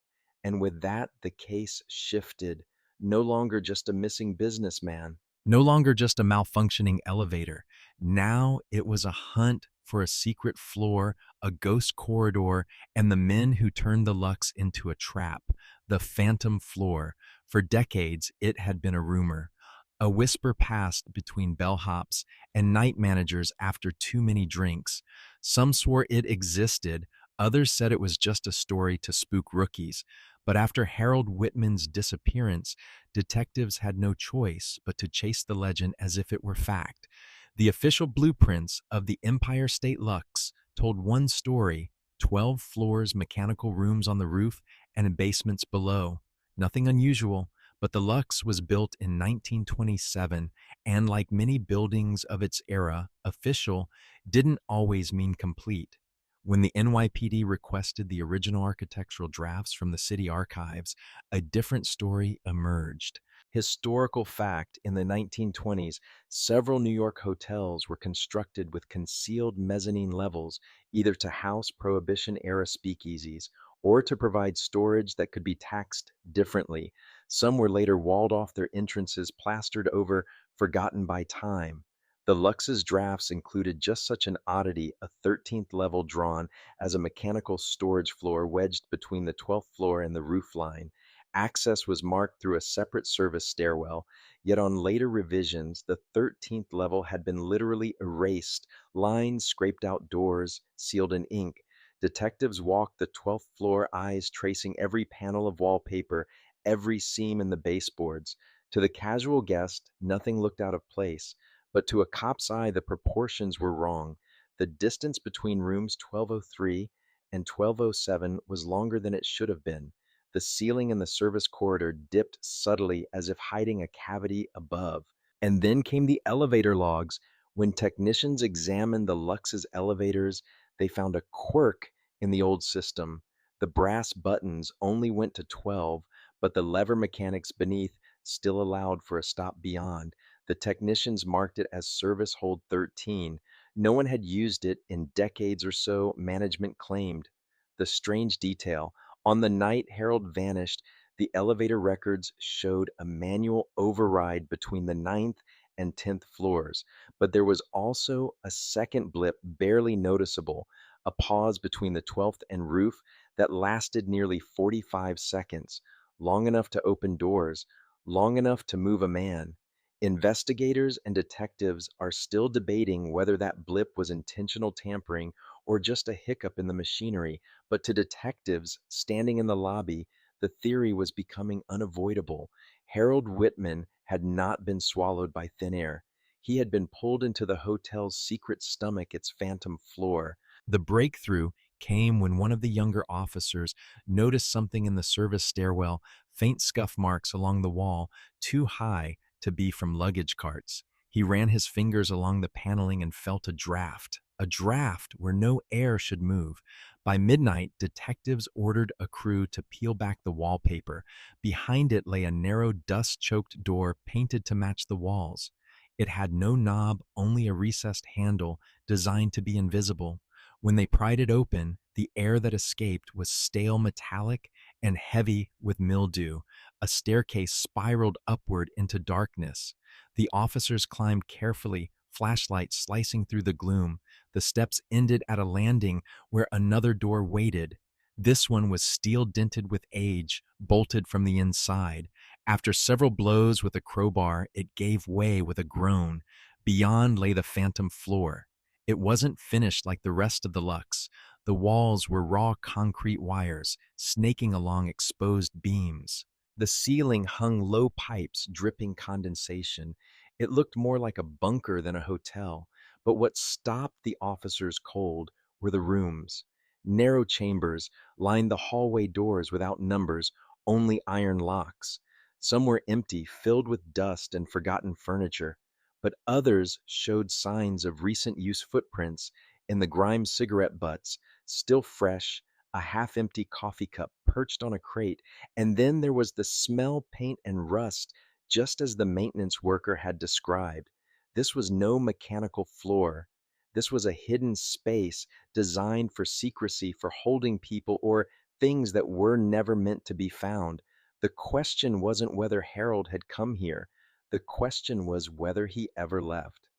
And with that, the case shifted. No longer just a missing businessman. No longer just a malfunctioning elevator. Now it was a hunt for a secret floor, a ghost corridor, and the men who turned the Lux into a trap, the phantom floor. For decades, it had been a rumor. A whisper passed between bellhops and night managers after too many drinks. Some swore it existed, others said it was just a story to spook rookies. But after Harold Whitman's disappearance, detectives had no choice but to chase the legend as if it were fact. The official blueprints of the Empire State Lux told one story: 12 floors, mechanical rooms on the roof, and in basements below. Nothing unusual, but the Lux was built in 1927, and like many buildings of its era, official didn't always mean complete. When the NYPD requested the original architectural drafts from the city archives, a different story emerged. Historical fact: in the 1920s, several New York hotels were constructed with concealed mezzanine levels, either to house Prohibition era speakeasies or to provide storage that could be taxed differently. Some were later walled off, their entrances plastered over, forgotten by time. The Lux's drafts included just such an oddity: a 13th level drawn as a mechanical storage floor wedged between the 12th floor and the roof line. Access was marked through a separate service stairwell, yet on later revisions, the 13th level had been literally erased, lines scraped out, doors sealed in ink. Detectives walked the 12th floor, eyes tracing every panel of wallpaper, every seam in the baseboards. To the casual guest, nothing looked out of place, but to a cop's eye, the proportions were wrong. The distance between rooms 1203 and 1207 was longer than it should have been. The ceiling in the service corridor dipped subtly as if hiding a cavity above. And then came the elevator logs. When technicians examined the Lux's elevators, they found a quirk in the old system. The brass buttons only went to 12, but the lever mechanics beneath still allowed for a stop beyond. The technicians marked it as service hold 13. No one had used it in decades or so, management claimed. The strange detail: on the night Harold vanished, the elevator records showed a manual override between the ninth and 10th floors, but there was also a second blip, barely noticeable, a pause between the 12th and roof that lasted nearly 45 seconds, long enough to open doors, long enough to move a man. Investigators and detectives are still debating whether that blip was intentional tampering or just a hiccup in the machinery, but to detectives standing in the lobby, the theory was becoming unavoidable. Harold Whitman had not been swallowed by thin air. He had been pulled into the hotel's secret stomach, its phantom floor. The breakthrough came when one of the younger officers noticed something in the service stairwell: faint scuff marks along the wall, too high to be from luggage carts. He ran his fingers along the paneling and felt a draft where no air should move. By midnight, detectives ordered a crew to peel back the wallpaper. Behind it lay a narrow, dust-choked door painted to match the walls. It had no knob, only a recessed handle designed to be invisible. When they pried it open, the air that escaped was stale metallic and heavy with mildew. A staircase spiraled upward into darkness. The officers climbed carefully, flashlights slicing through the gloom. The steps ended at a landing where another door waited. This one was steel dented with age, bolted from the inside. After several blows with a crowbar, it gave way with a groan. Beyond lay the phantom floor. It wasn't finished like the rest of the Lux. The walls were raw concrete wires, snaking along exposed beams. The ceiling hung low pipes dripping condensation. It looked more like a bunker than a hotel. But what stopped the officers cold were the rooms. Narrow chambers lined the hallway doors without numbers, only iron locks. Some were empty, filled with dust and forgotten furniture, but others showed signs of recent use footprints in the grimed cigarette butts, still fresh, a half empty coffee cup perched on a crate, and then there was the smell, paint, and rust, just as the maintenance worker had described. This was no mechanical floor. This was a hidden space designed for secrecy, for holding people or things that were never meant to be found. The question wasn't whether Harold had come here. The question was whether he ever left.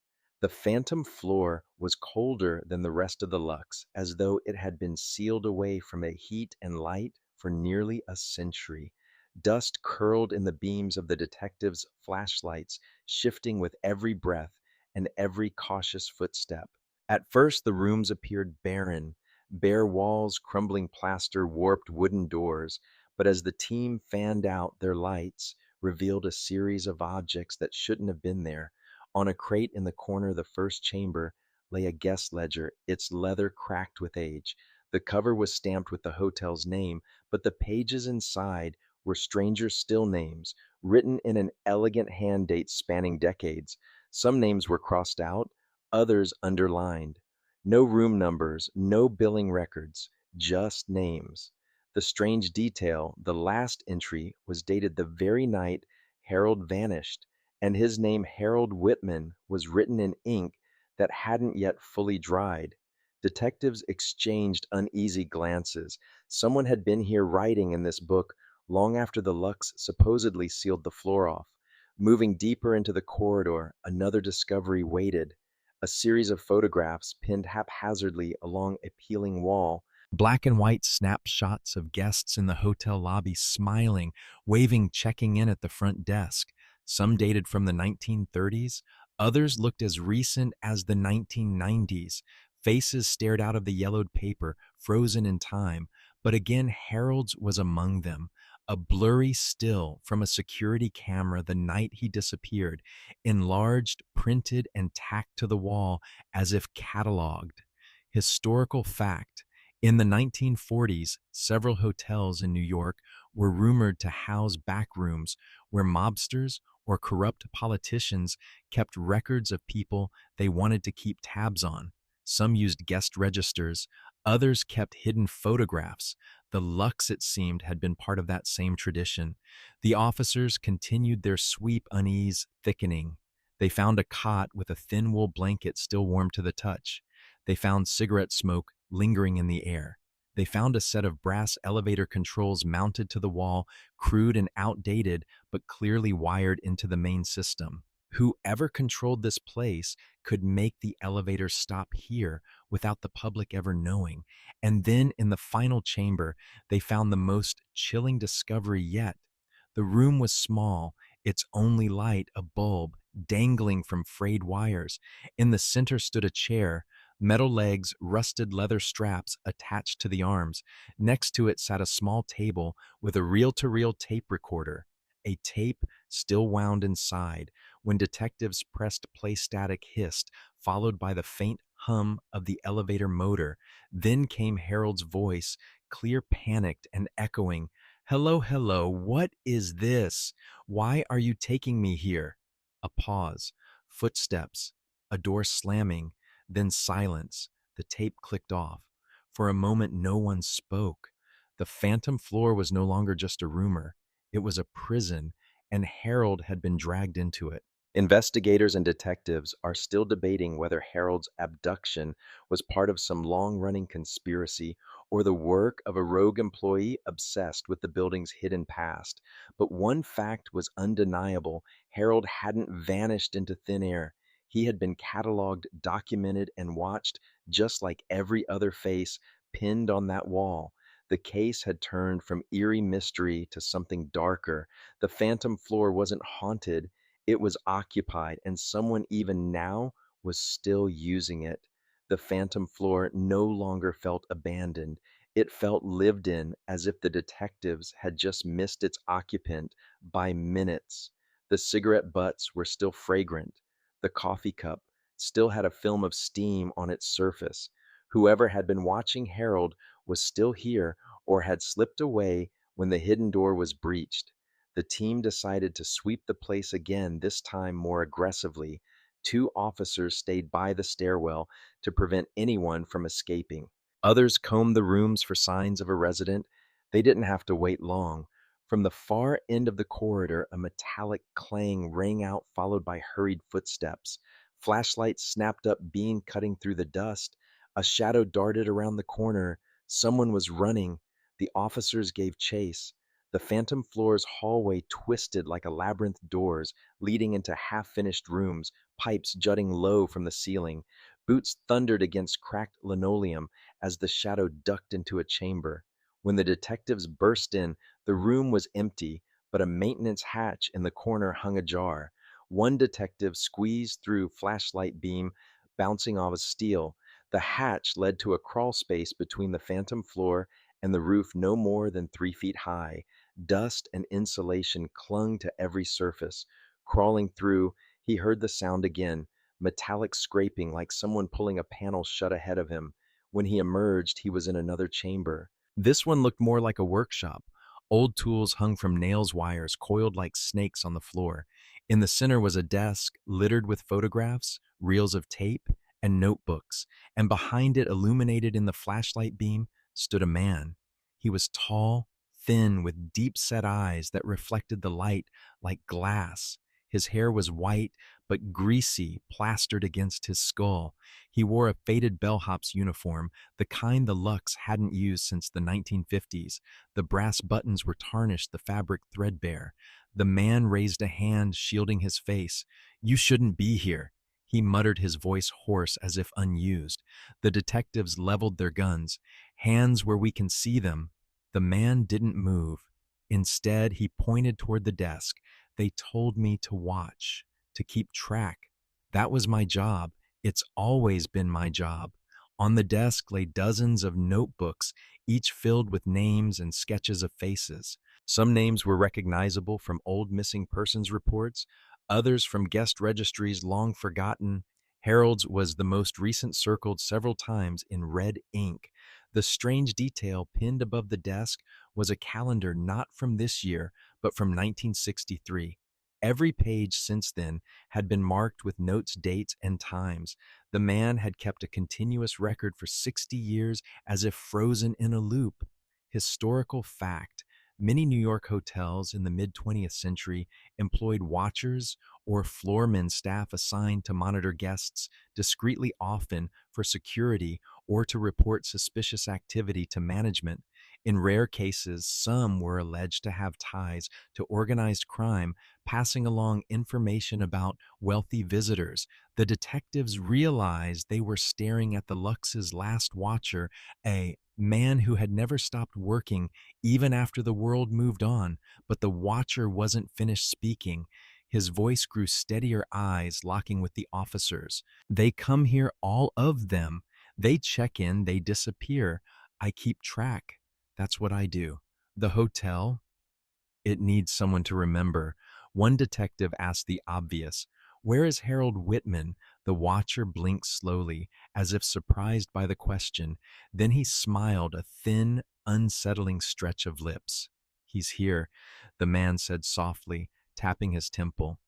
The phantom floor was colder than the rest of the Lux, as though it had been sealed away from a heat and light for nearly a century. Dust curled in the beams of the detectives' flashlights, shifting with every breath and every cautious footstep. At first, the rooms appeared barren, bare walls, crumbling plaster, warped wooden doors. But as the team fanned out, their lights revealed a series of objects that shouldn't have been there. On a crate in the corner of the first chamber lay a guest ledger, its leather cracked with age. The cover was stamped with the hotel's name, but the pages inside were stranger still names, written in an elegant hand date spanning decades. Some names were crossed out, others underlined. No room numbers, no billing records, just names. The strange detail, the last entry was dated the very night Harold vanished, and his name, Harold Whitman, was written in ink that hadn't yet fully dried. Detectives exchanged uneasy glances. Someone had been here writing in this book long after the Lux supposedly sealed the floor off. Moving deeper into the corridor, another discovery waited. A series of photographs pinned haphazardly along a peeling wall. Black and white snapshots of guests in the hotel lobby smiling, waving, checking in at the front desk. Some dated from the 1930s, others looked as recent as the 1990s. Faces stared out of the yellowed paper, frozen in time. But again, Harold's was among them. A blurry still from a security camera the night he disappeared, enlarged, printed, and tacked to the wall as if cataloged. Historical fact. In the 1940s, several hotels in New York were rumored to house back rooms where mobsters or corrupt politicians kept records of people they wanted to keep tabs on. Some used guest registers, others kept hidden photographs. The Lux, it seemed, had been part of that same tradition. The officers continued their sweep, unease thickening. They found a cot with a thin wool blanket still warm to the touch. They found cigarette smoke lingering in the air. They found a set of brass elevator controls mounted to the wall, crude and outdated, but clearly wired into the main system. Whoever controlled this place could make the elevator stop here without the public ever knowing. And then in the final chamber, they found the most chilling discovery yet. The room was small, its only light a bulb dangling from frayed wires. In the center stood a chair, metal legs, rusted leather straps attached to the arms. Next to it sat a small table with a reel-to-reel tape recorder, a tape still wound inside. When detectives pressed play, static hissed, followed by the faint hum of the elevator motor. Then came Harold's voice, clear, panicked, and echoing. "Hello, hello, what is this? Why are you taking me here?" A pause, footsteps, a door slamming, then silence. The tape clicked off. For a moment, no one spoke. The phantom floor was no longer just a rumor. It was a prison, and Harold had been dragged into it. Investigators and detectives are still debating whether Harold's abduction was part of some long running conspiracy or the work of a rogue employee obsessed with the building's hidden past. But one fact was undeniable: Harold hadn't vanished into thin air. He had been cataloged, documented, and watched just like every other face pinned on that wall. The case had turned from eerie mystery to something darker. The phantom floor wasn't haunted, it was occupied, and someone even now was still using it. The phantom floor no longer felt abandoned. It felt lived in, as if the detectives had just missed its occupant by minutes. The cigarette butts were still fragrant. The coffee cup still had a film of steam on its surface. Whoever had been watching Harold was still here or had slipped away when the hidden door was breached. The team decided to sweep the place again, this time more aggressively. Two officers stayed by the stairwell to prevent anyone from escaping. Others combed the rooms for signs of a resident. They didn't have to wait long. From the far end of the corridor, a metallic clang rang out, followed by hurried footsteps. Flashlights snapped up, beam cutting through the dust. A shadow darted around the corner. Someone was running. The officers gave chase. The phantom floor's hallway twisted like a labyrinth doors, leading into half-finished rooms, pipes jutting low from the ceiling. Boots thundered against cracked linoleum as the shadow ducked into a chamber. When the detectives burst in, the room was empty, but a maintenance hatch in the corner hung ajar. One detective squeezed through flashlight beam bouncing off of steel. The hatch led to a crawl space between the phantom floor and the roof no more than 3 feet high. Dust and insulation clung to every surface. Crawling through, he heard the sound again, metallic scraping like someone pulling a panel shut ahead of him. When he emerged, he was in another chamber. This one looked more like a workshop. Old tools hung from nails wires coiled like snakes on the floor. In the center was a desk littered with photographs, reels of tape, and notebooks, and behind it, illuminated in the flashlight beam, stood a man. He was tall, thin, with deep-set eyes that reflected the light like glass. His hair was white, but greasy, plastered against his skull. He wore a faded bellhop's uniform, the kind the Luxe hadn't used since the 1950s. The brass buttons were tarnished, the fabric threadbare. The man raised a hand, shielding his face. "You shouldn't be here," he muttered, his voice hoarse as if unused. The detectives leveled their guns. "Hands where we can see them." The man didn't move. Instead, he pointed toward the desk. "They told me to watch, to keep track. That was my job. It's always been my job." On the desk lay dozens of notebooks, each filled with names and sketches of faces. Some names were recognizable from old missing persons reports, others from guest registries long forgotten. Harold's was the most recent, circled several times in red ink. The strange detail pinned above the desk was a calendar not from this year, but from 1963. Every page since then had been marked with notes, dates, and times. The man had kept a continuous record for 60 years, as if frozen in a loop. Historical fact: many New York hotels in the mid-20th century employed watchers or floormen staff assigned to monitor guests discreetly, often for security or to report suspicious activity to management. In rare cases, some were alleged to have ties to organized crime, passing along information about wealthy visitors. The detectives realized they were staring at the Luxe's last watcher, a man who had never stopped working even after the world moved on. But the watcher wasn't finished speaking. His voice grew steadier, eyes locking with the officers. "They come here, all of them. They check in, they disappear. I keep track. That's what I do. The hotel, it needs someone to remember." One detective asked the obvious, "Where is Harold Whitman?" The watcher blinked slowly, as if surprised by the question. Then he smiled, a thin, unsettling stretch of lips. "He's here," the man said softly, tapping his temple.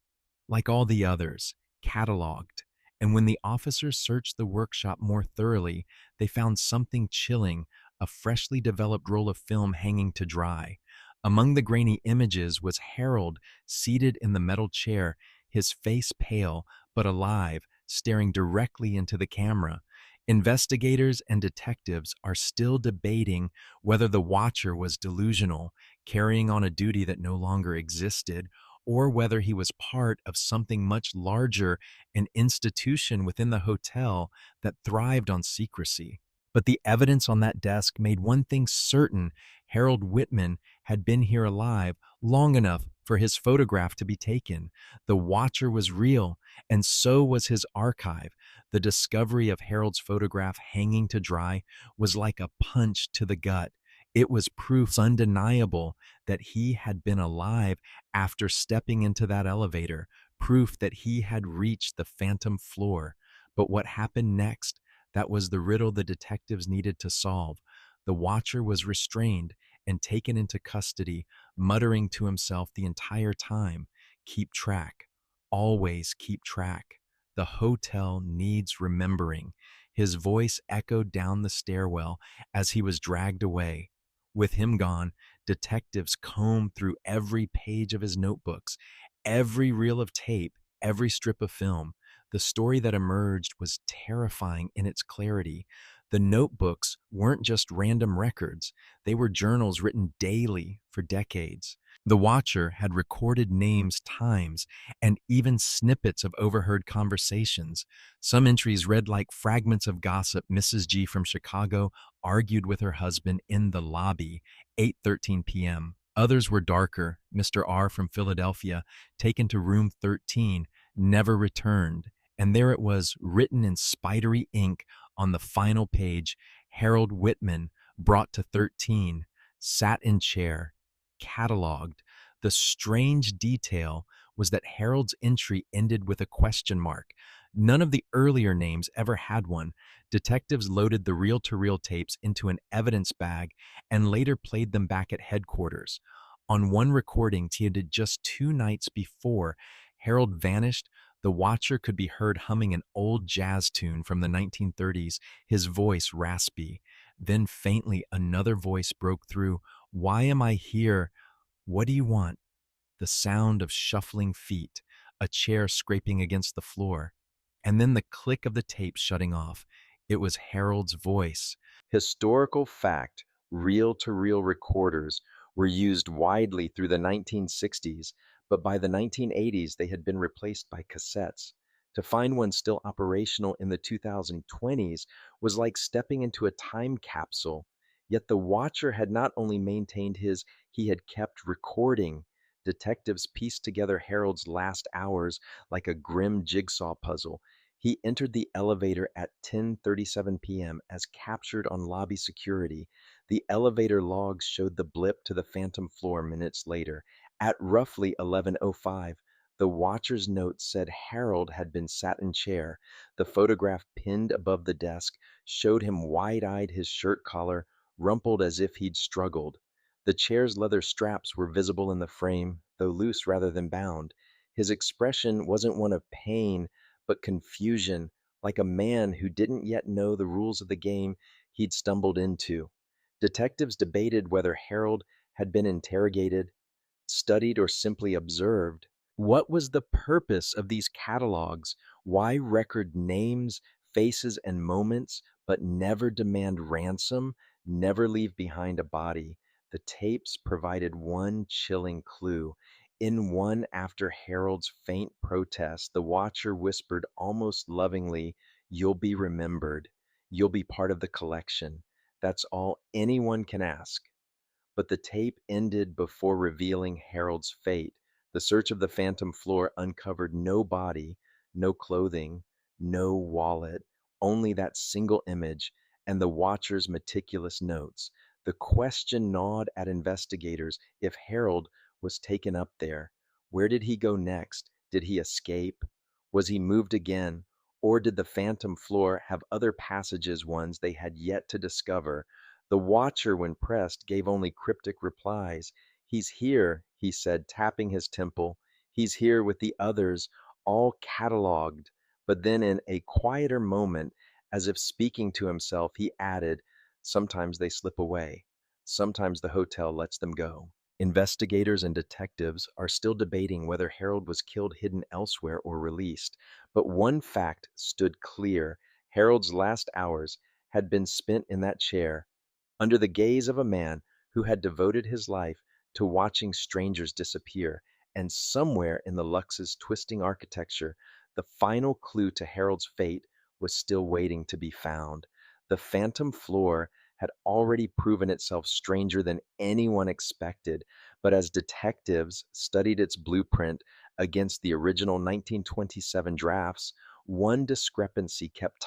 "Like all the others, cataloged." And when the officers searched the workshop more thoroughly, they found something chilling: a freshly developed roll of film hanging to dry. Among the grainy images was Harold, seated in the metal chair, his face pale but alive, staring directly into the camera. Investigators and detectives are still debating whether the watcher was delusional, carrying on a duty that no longer existed, or whether he was part of something much larger, an institution within the hotel that thrived on secrecy. But the evidence on that desk made one thing certain: Harold Whitman had been here alive long enough for his photograph to be taken. The watcher was real, and so was his archive. The discovery of Harold's photograph hanging to dry was like a punch to the gut. It was proof undeniable that he had been alive after stepping into that elevator, proof that he had reached the phantom floor. But what happened next? That was the riddle the detectives needed to solve. The watcher was restrained, and taken into custody, muttering to himself the entire time, "Keep track, always keep track. The hotel needs remembering." His voice echoed down the stairwell as he was dragged away. With him gone, detectives combed through every page of his notebooks, every reel of tape, every strip of film. The story that emerged was terrifying in its clarity. The notebooks weren't just random records, they were journals written daily for decades. The watcher had recorded names, times, and even snippets of overheard conversations. Some entries read like fragments of gossip. Mrs. G from Chicago argued with her husband in the lobby, 8:13 p.m. Others were darker. Mr. R from Philadelphia, taken to room 13, never returned. And there it was, written in spidery ink on the final page: Harold Whitman, brought to 13, sat in chair, cataloged. The strange detail was that Harold's entry ended with a question mark. None of the earlier names ever had one. Detectives loaded the reel to reel tapes into an evidence bag and later played them back at headquarters. On one recording dated just 2 nights before Harold vanished, the watcher could be heard humming an old jazz tune from the 1930s, his voice raspy. Then faintly another voice broke through. "Why am I here? What do you want?" The sound of shuffling feet, a chair scraping against the floor, and then the click of the tape shutting off. It was Harold's voice. Historical fact, reel to reel recorders were used widely through the 1960s, but by the 1980s they had been replaced by cassettes. To find one still operational in the 2020s was like stepping into a time capsule. Yet the watcher had not only maintained his, he had kept recording. Detectives pieced together Harold's last hours like a grim jigsaw puzzle. He entered the elevator at 10:37 p.m. as captured on lobby security. The elevator logs showed the blip to the phantom floor minutes later. At roughly 11:05, the watcher's note said Harold had been sat in chair. The photograph pinned above the desk showed him wide-eyed, his shirt collar rumpled as if he'd struggled. The chair's leather straps were visible in the frame, though loose rather than bound. His expression wasn't one of pain, but confusion, like a man who didn't yet know the rules of the game he'd stumbled into. Detectives debated whether Harold had been interrogated, studied, or simply observed. What was the purpose of these catalogs? Why record names, faces, and moments, but never demand ransom, never leave behind a body? The tapes provided one chilling clue. In one after Harold's faint protest, the watcher whispered almost lovingly, "You'll be remembered. You'll be part of the collection. That's all anyone can ask." But the tape ended before revealing Harold's fate. The search of the phantom floor uncovered no body, no clothing, no wallet, only that single image and the watcher's meticulous notes. The question gnawed at investigators: if Harold was taken up there, where did he go next? Did he escape? Was he moved again? Or did the phantom floor have other passages, ones they had yet to discover? The watcher, when pressed, gave only cryptic replies. "He's here," he said, tapping his temple. "He's here with the others, all catalogued." But then, in a quieter moment, as if speaking to himself, he added, "Sometimes they slip away. Sometimes the hotel lets them go." Investigators and detectives are still debating whether Harold was killed hidden elsewhere or released. But one fact stood clear: Harold's last hours had been spent in that chair, under the gaze of a man who had devoted his life to watching strangers disappear. And somewhere in the Luxe's twisting architecture, the final clue to Harold's fate was still waiting to be found. The phantom floor had already proven itself stranger than anyone expected, but as detectives studied its blueprint against the original 1927 drafts, one discrepancy kept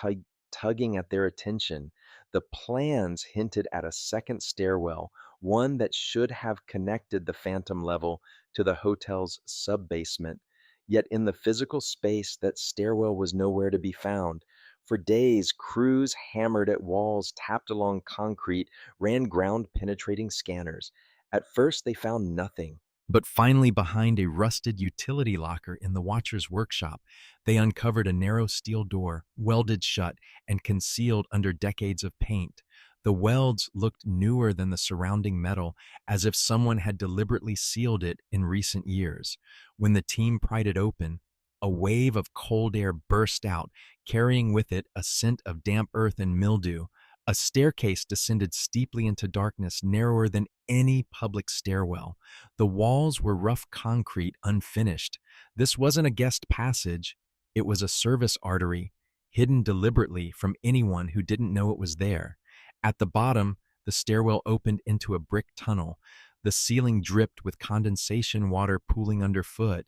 tugging at their attention. The plans hinted at a second stairwell, one that should have connected the phantom level to the hotel's sub-basement. Yet in the physical space, that stairwell was nowhere to be found. For days, crews hammered at walls, tapped along concrete, ran ground penetrating scanners. At first, they found nothing. But finally, behind a rusted utility locker in the watcher's workshop, they uncovered a narrow steel door, welded shut and concealed under decades of paint. The welds looked newer than the surrounding metal, as if someone had deliberately sealed it in recent years. When the team pried it open, a wave of cold air burst out, carrying with it a scent of damp earth and mildew. A staircase descended steeply into darkness, narrower than any public stairwell. The walls were rough concrete, unfinished. This wasn't a guest passage, it was a service artery, hidden deliberately from anyone who didn't know it was there. At the bottom, the stairwell opened into a brick tunnel. The ceiling dripped with condensation water pooling underfoot.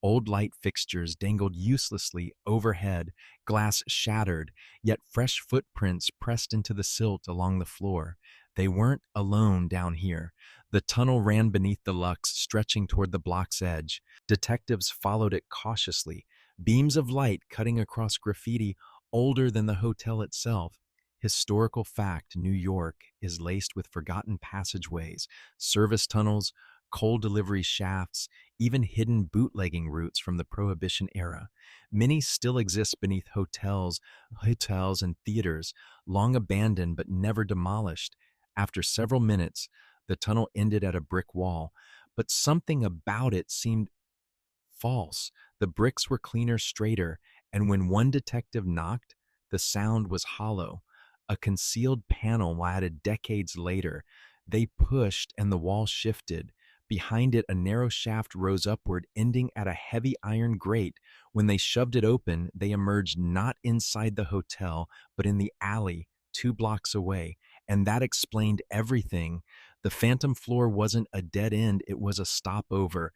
Old light fixtures dangled uselessly overhead, glass shattered, yet fresh footprints pressed into the silt along the floor. They weren't alone down here. The tunnel ran beneath the Lux, stretching toward the block's edge. Detectives followed it cautiously, beams of light cutting across graffiti older than the hotel itself. Historical fact, New York is laced with forgotten passageways, service tunnels, coal delivery shafts, even hidden bootlegging routes from the Prohibition era. Many still exist beneath hotels and theaters, long abandoned but never demolished. After several minutes, the tunnel ended at a brick wall, but something about it seemed false. The bricks were cleaner, straighter, and when one detective knocked, the sound was hollow. A concealed panel added decades later. They pushed and the wall shifted. Behind it, a narrow shaft rose upward, ending at a heavy iron grate. When they shoved it open, they emerged not inside the hotel, but in the alley 2 blocks away. And that explained everything. The phantom floor wasn't a dead end, it was a stopover.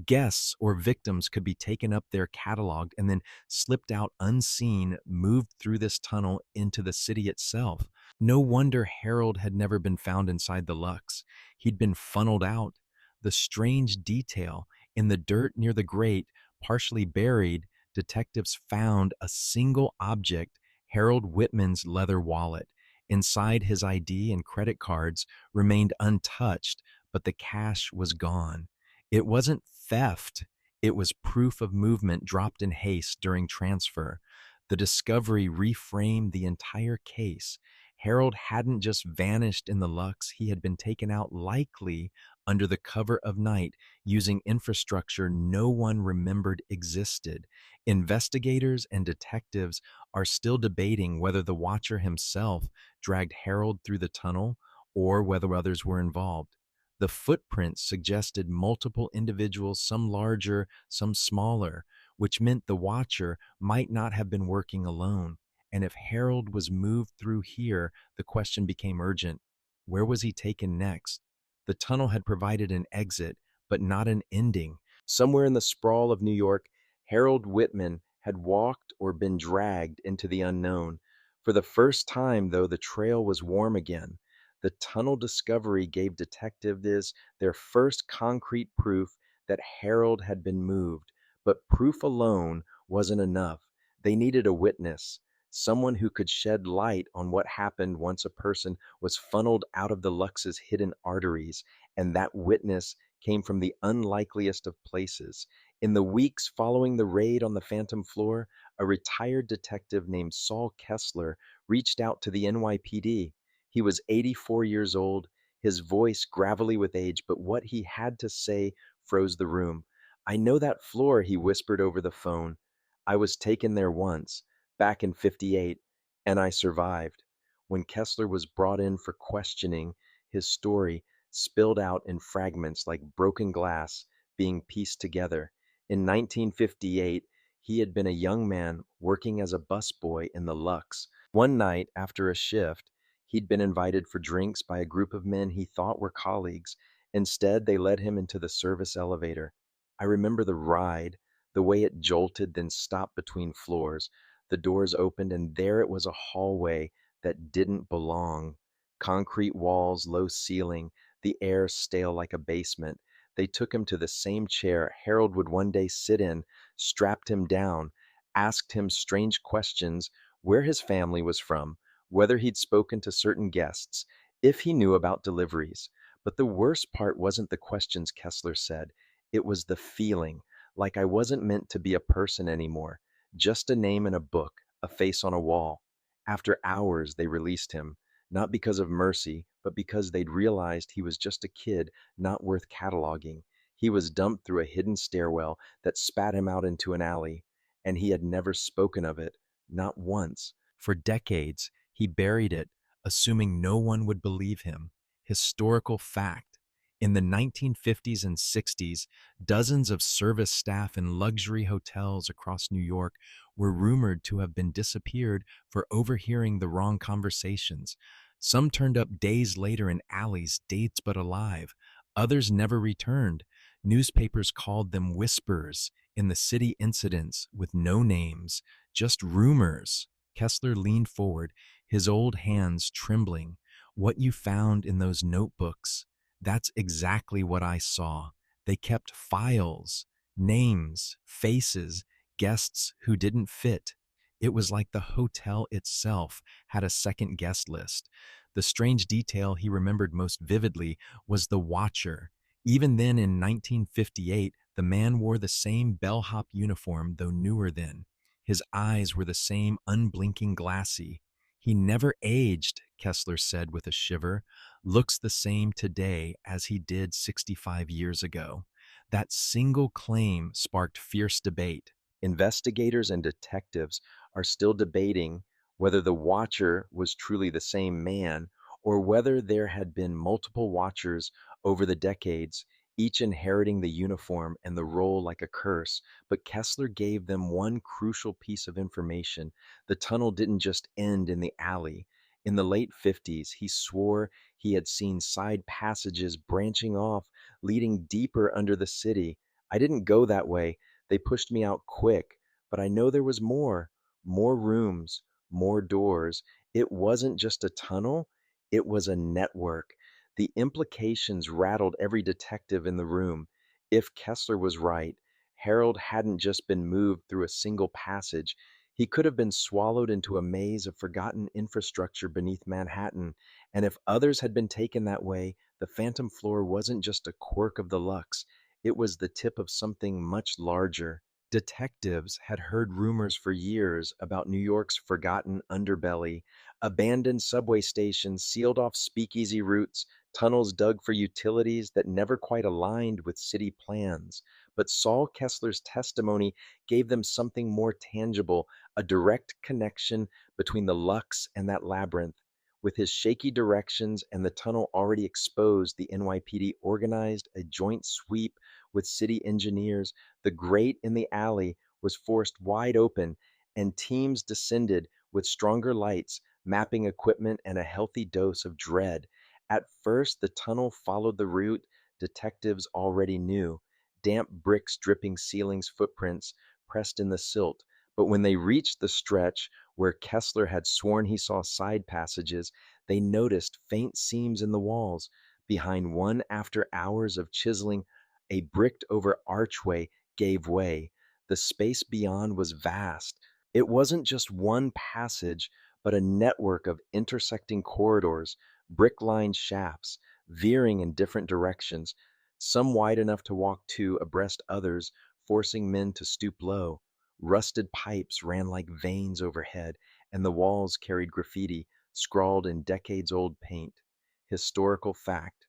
Guests or victims could be taken up there, cataloged, and then slipped out unseen, moved through this tunnel into the city itself. No wonder Harold had never been found inside the Lux. He'd been funneled out. The strange detail in the dirt near the grate, partially buried, detectives found a single object, Harold Whitman's leather wallet. Inside, his ID and credit cards remained untouched, but the cash was gone. It wasn't theft, it was proof of movement dropped in haste during transfer. The discovery reframed the entire case. Harold hadn't just vanished in the Lux, he had been taken out, likely under the cover of night, using infrastructure no one remembered existed. Investigators and detectives are still debating whether the Watcher himself dragged Harold through the tunnel or whether others were involved. The footprints suggested multiple individuals, some larger, some smaller, which meant the Watcher might not have been working alone. And if Harold was moved through here, the question became urgent. Where was he taken next? The tunnel had provided an exit, but not an ending. Somewhere in the sprawl of New York, Harold Whitman had walked or been dragged into the unknown. For the first time, though, the trail was warm again. The tunnel discovery gave detectives their first concrete proof that Harold had been moved. But proof alone wasn't enough. They needed a witness, someone who could shed light on what happened once a person was funneled out of the Lux's hidden arteries, and that witness came from the unlikeliest of places. In the weeks following the raid on the Phantom floor, a retired detective named Saul Kessler reached out to the NYPD. He was 84 years old, his voice gravelly with age, but what he had to say froze the room. "I know that floor," he whispered over the phone. "I was taken there once, back in '58, and I survived." When Kessler was brought in for questioning, his story spilled out in fragments like broken glass being pieced together. In 1958, he had been a young man working as a busboy in the Lux. One night after a shift, he'd been invited for drinks by a group of men he thought were colleagues. Instead, they led him into the service elevator. I remember the ride, the way it jolted, then stopped between floors. The doors opened, and there it was, a hallway that didn't belong. Concrete walls, low ceiling, the air stale like a basement. They took him to the same chair Harold would one day sit in, strapped him down, asked him strange questions where his family was from, whether he'd spoken to certain guests, if he knew about deliveries. But the worst part wasn't the questions, Kessler said. It was the feeling, like I wasn't meant to be a person anymore, just a name in a book, a face on a wall. After hours, they released him, not because of mercy, but because they'd realized he was just a kid not worth cataloging. He was dumped through a hidden stairwell that spat him out into an alley, and he had never spoken of it, not once. For decades, he buried it, assuming no one would believe him. Historical fact. In the 1950s and 60s, dozens of service staff in luxury hotels across New York were rumored to have been disappeared for overhearing the wrong conversations. Some turned up days later in alleys, dates but alive. Others never returned. Newspapers called them whispers in the city incidents with no names, just rumors. Kessler leaned forward, his old hands trembling. What you found in those notebooks, that's exactly what I saw. They kept files, names, faces, guests who didn't fit. It was like the hotel itself had a second guest list. The strange detail he remembered most vividly was the watcher. Even then in 1958, the man wore the same bellhop uniform, though newer then. His eyes were the same unblinking glassy. He never aged, Kessler said with a shiver, looks the same today as he did 65 years ago. That single claim sparked fierce debate. Investigators and detectives are still debating whether the watcher was truly the same man or whether there had been multiple watchers over the decades, each inheriting the uniform and the role like a curse. But Kessler gave them one crucial piece of information. The tunnel didn't just end in the alley. In the late 50s, he swore he had seen side passages branching off, leading deeper under the city. I didn't go that way. They pushed me out quick, but I know there was more rooms, more doors. It wasn't just a tunnel, it was a network. The implications rattled every detective in the room. If Kessler was right, Harold hadn't just been moved through a single passage. He could have been swallowed into a maze of forgotten infrastructure beneath Manhattan. And if others had been taken that way, the phantom floor wasn't just a quirk of the Lux, it was the tip of something much larger. Detectives had heard rumors for years about New York's forgotten underbelly, abandoned subway stations, sealed off speakeasy routes, tunnels dug for utilities that never quite aligned with city plans. But Saul Kessler's testimony gave them something more tangible, a direct connection between the Lux and that labyrinth. With his shaky directions and the tunnel already exposed, the NYPD organized a joint sweep with city engineers. The grate in the alley was forced wide open, and teams descended with stronger lights, mapping equipment, and a healthy dose of dread. At first, the tunnel followed the route detectives already knew, damp bricks dripping ceilings, footprints pressed in the silt. But when they reached the stretch where Kessler had sworn he saw side passages, they noticed faint seams in the walls. Behind one, after hours of chiseling, a bricked over archway gave way. The space beyond was vast. It wasn't just one passage, but a network of intersecting corridors, brick lined shafts, veering in different directions, some wide enough to walk two abreast others, forcing men to stoop low. Rusted pipes ran like veins overhead, and the walls carried graffiti, scrawled in decades old paint. Historical fact.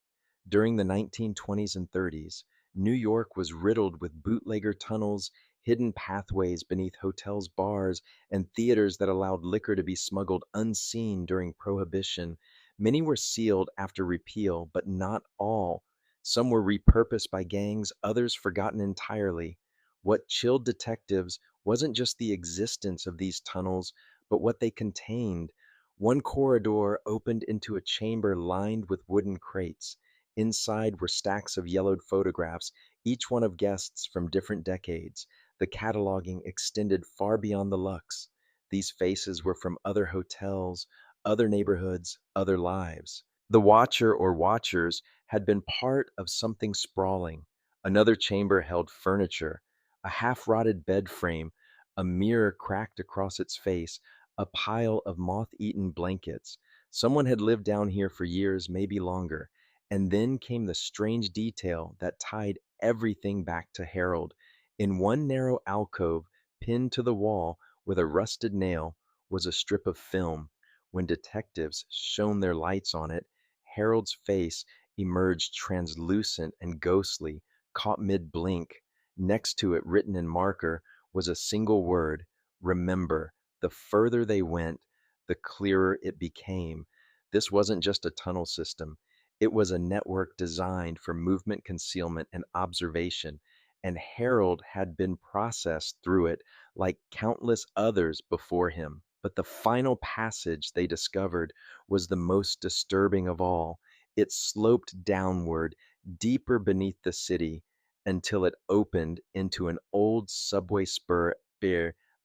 During the 1920s and 30s, New York was riddled with bootlegger tunnels, hidden pathways beneath hotels, bars, and theaters that allowed liquor to be smuggled unseen during Prohibition. Many were sealed after repeal, but not all. Some were repurposed by gangs, others forgotten entirely. What chilled detectives wasn't just the existence of these tunnels, but what they contained. One corridor opened into a chamber lined with wooden crates. Inside were stacks of yellowed photographs, each one of guests from different decades. The cataloging extended far beyond the Lux. These faces were from other hotels, other neighborhoods, other lives. The watcher or watchers had been part of something sprawling. Another chamber held furniture, a half rotted bed frame, a mirror cracked across its face, a pile of moth-eaten blankets. Someone had lived down here for years, maybe longer. And then came the strange detail that tied everything back to Harold. In one narrow alcove, pinned to the wall with a rusted nail, was a strip of film. When detectives shone their lights on it, Harold's face emerged translucent and ghostly, caught mid-blink. Next to it, written in marker, was a single word: remember. The further they went, the clearer it became. This wasn't just a tunnel system. It was a network designed for movement concealment and observation, and Harold had been processed through it like countless others before him. But the final passage they discovered was the most disturbing of all. It sloped downward, deeper beneath the city, until it opened into an old subway spur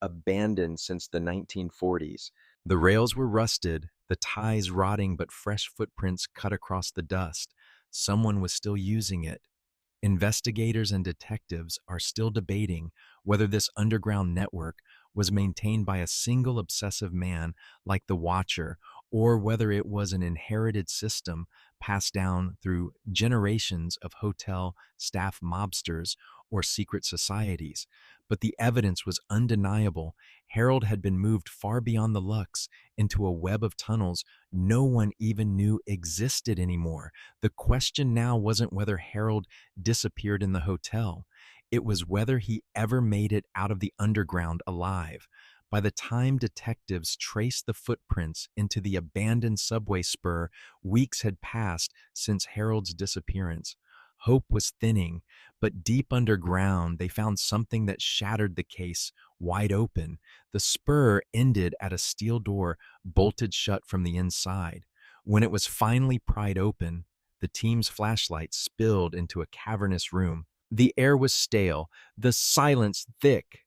abandoned since the 1940s. The rails were rusted, the ties rotting, but fresh footprints cut across the dust. Someone was still using it. Investigators and detectives are still debating whether this underground network was maintained by a single obsessive man like the Watcher, or whether it was an inherited system passed down through generations of hotel staff mobsters or secret societies. But the evidence was undeniable. Harold had been moved far beyond the Lux into a web of tunnels no one even knew existed anymore. The question now wasn't whether Harold disappeared in the hotel. It was whether he ever made it out of the underground alive. By the time detectives traced the footprints into the abandoned subway spur, weeks had passed since Harold's disappearance. Hope was thinning, but deep underground they found something that shattered the case wide open. The spur ended at a steel door bolted shut from the inside. When it was finally pried open, the team's flashlight spilled into a cavernous room. The air was stale, the silence thick,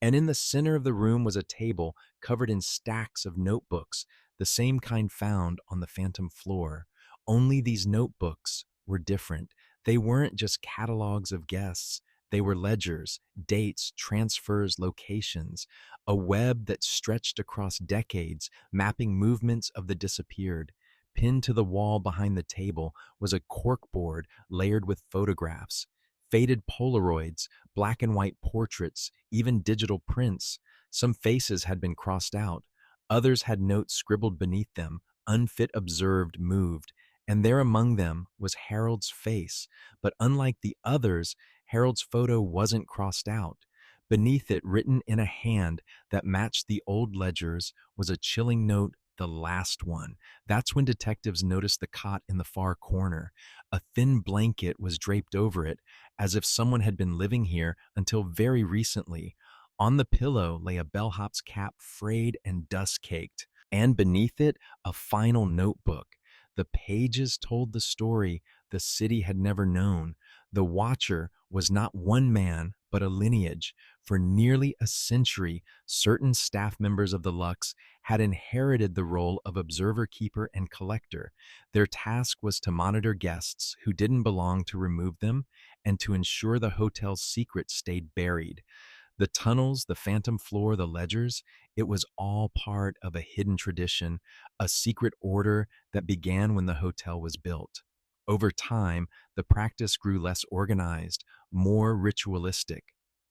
and in the center of the room was a table covered in stacks of notebooks, the same kind found on the phantom floor. Only these notebooks were different. They weren't just catalogs of guests, they were ledgers, dates, transfers, locations, a web that stretched across decades, mapping movements of the disappeared. Pinned to the wall behind the table was a corkboard layered with photographs, faded Polaroids, black and white portraits, even digital prints. Some faces had been crossed out. Others had notes scribbled beneath them, unfit observed, moved. And there among them was Harold's face. But unlike the others, Harold's photo wasn't crossed out. Beneath it, written in a hand that matched the old ledgers, was a chilling note: the last one. That's when detectives noticed the cot in the far corner. A thin blanket was draped over it, as if someone had been living here until very recently. On the pillow lay a bellhop's cap, frayed and dust-caked, and beneath it, a final notebook. The pages told the story the city had never known. The Watcher was not one man, but a lineage. For nearly a century, certain staff members of the Lux had inherited the role of observer, keeper, and collector. Their task was to monitor guests who didn't belong, to remove them, and to ensure the hotel's secrets stayed buried. The tunnels, the phantom floor, the ledgers, it was all part of a hidden tradition, a secret order that began when the hotel was built. Over time, the practice grew less organized, more ritualistic.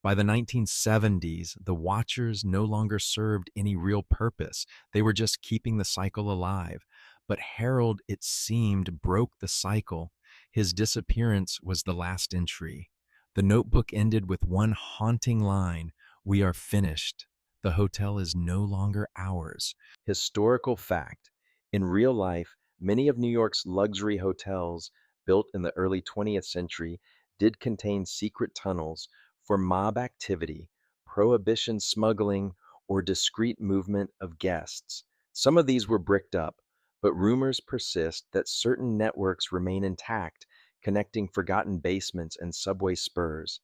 By the 1970s, the Watchers no longer served any real purpose. They were just keeping the cycle alive. But Harold, it seemed, broke the cycle. His disappearance was the last entry. The notebook ended with one haunting line: "We are finished. The hotel is no longer ours." Historical fact: in real life, many of New York's luxury hotels, built in the early 20th century, did contain secret tunnels for mob activity, prohibition smuggling, or discreet movement of guests. Some of these were bricked up, but rumors persist that certain networks remain intact, connecting forgotten basements and subway spurs.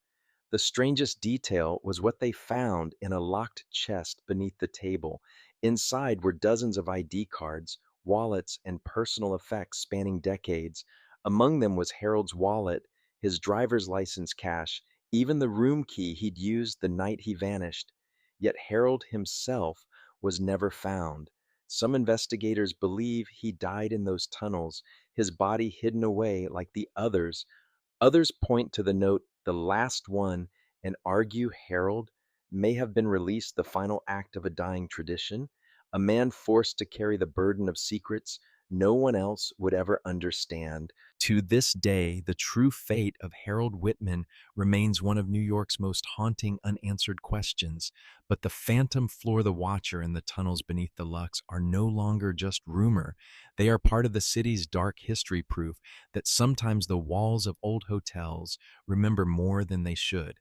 The strangest detail was what they found in a locked chest beneath the table. Inside were dozens of ID cards, wallets, and personal effects spanning decades. Among them was Harold's wallet, his driver's license cash, even the room key he'd used the night he vanished. Yet Harold himself was never found. Some investigators believe he died in those tunnels, his body hidden away like the others. Others point to the note, "the last one," and argue Harold may have been released, the final act of a dying tradition, a man forced to carry the burden of secrets no one else would ever understand. To this day, the true fate of Harold Whitman remains one of New York's most haunting unanswered questions. But the phantom Floor the Watcher and the tunnels beneath the Lux are no longer just rumor. They are part of the city's dark history, proof that sometimes the walls of old hotels remember more than they should.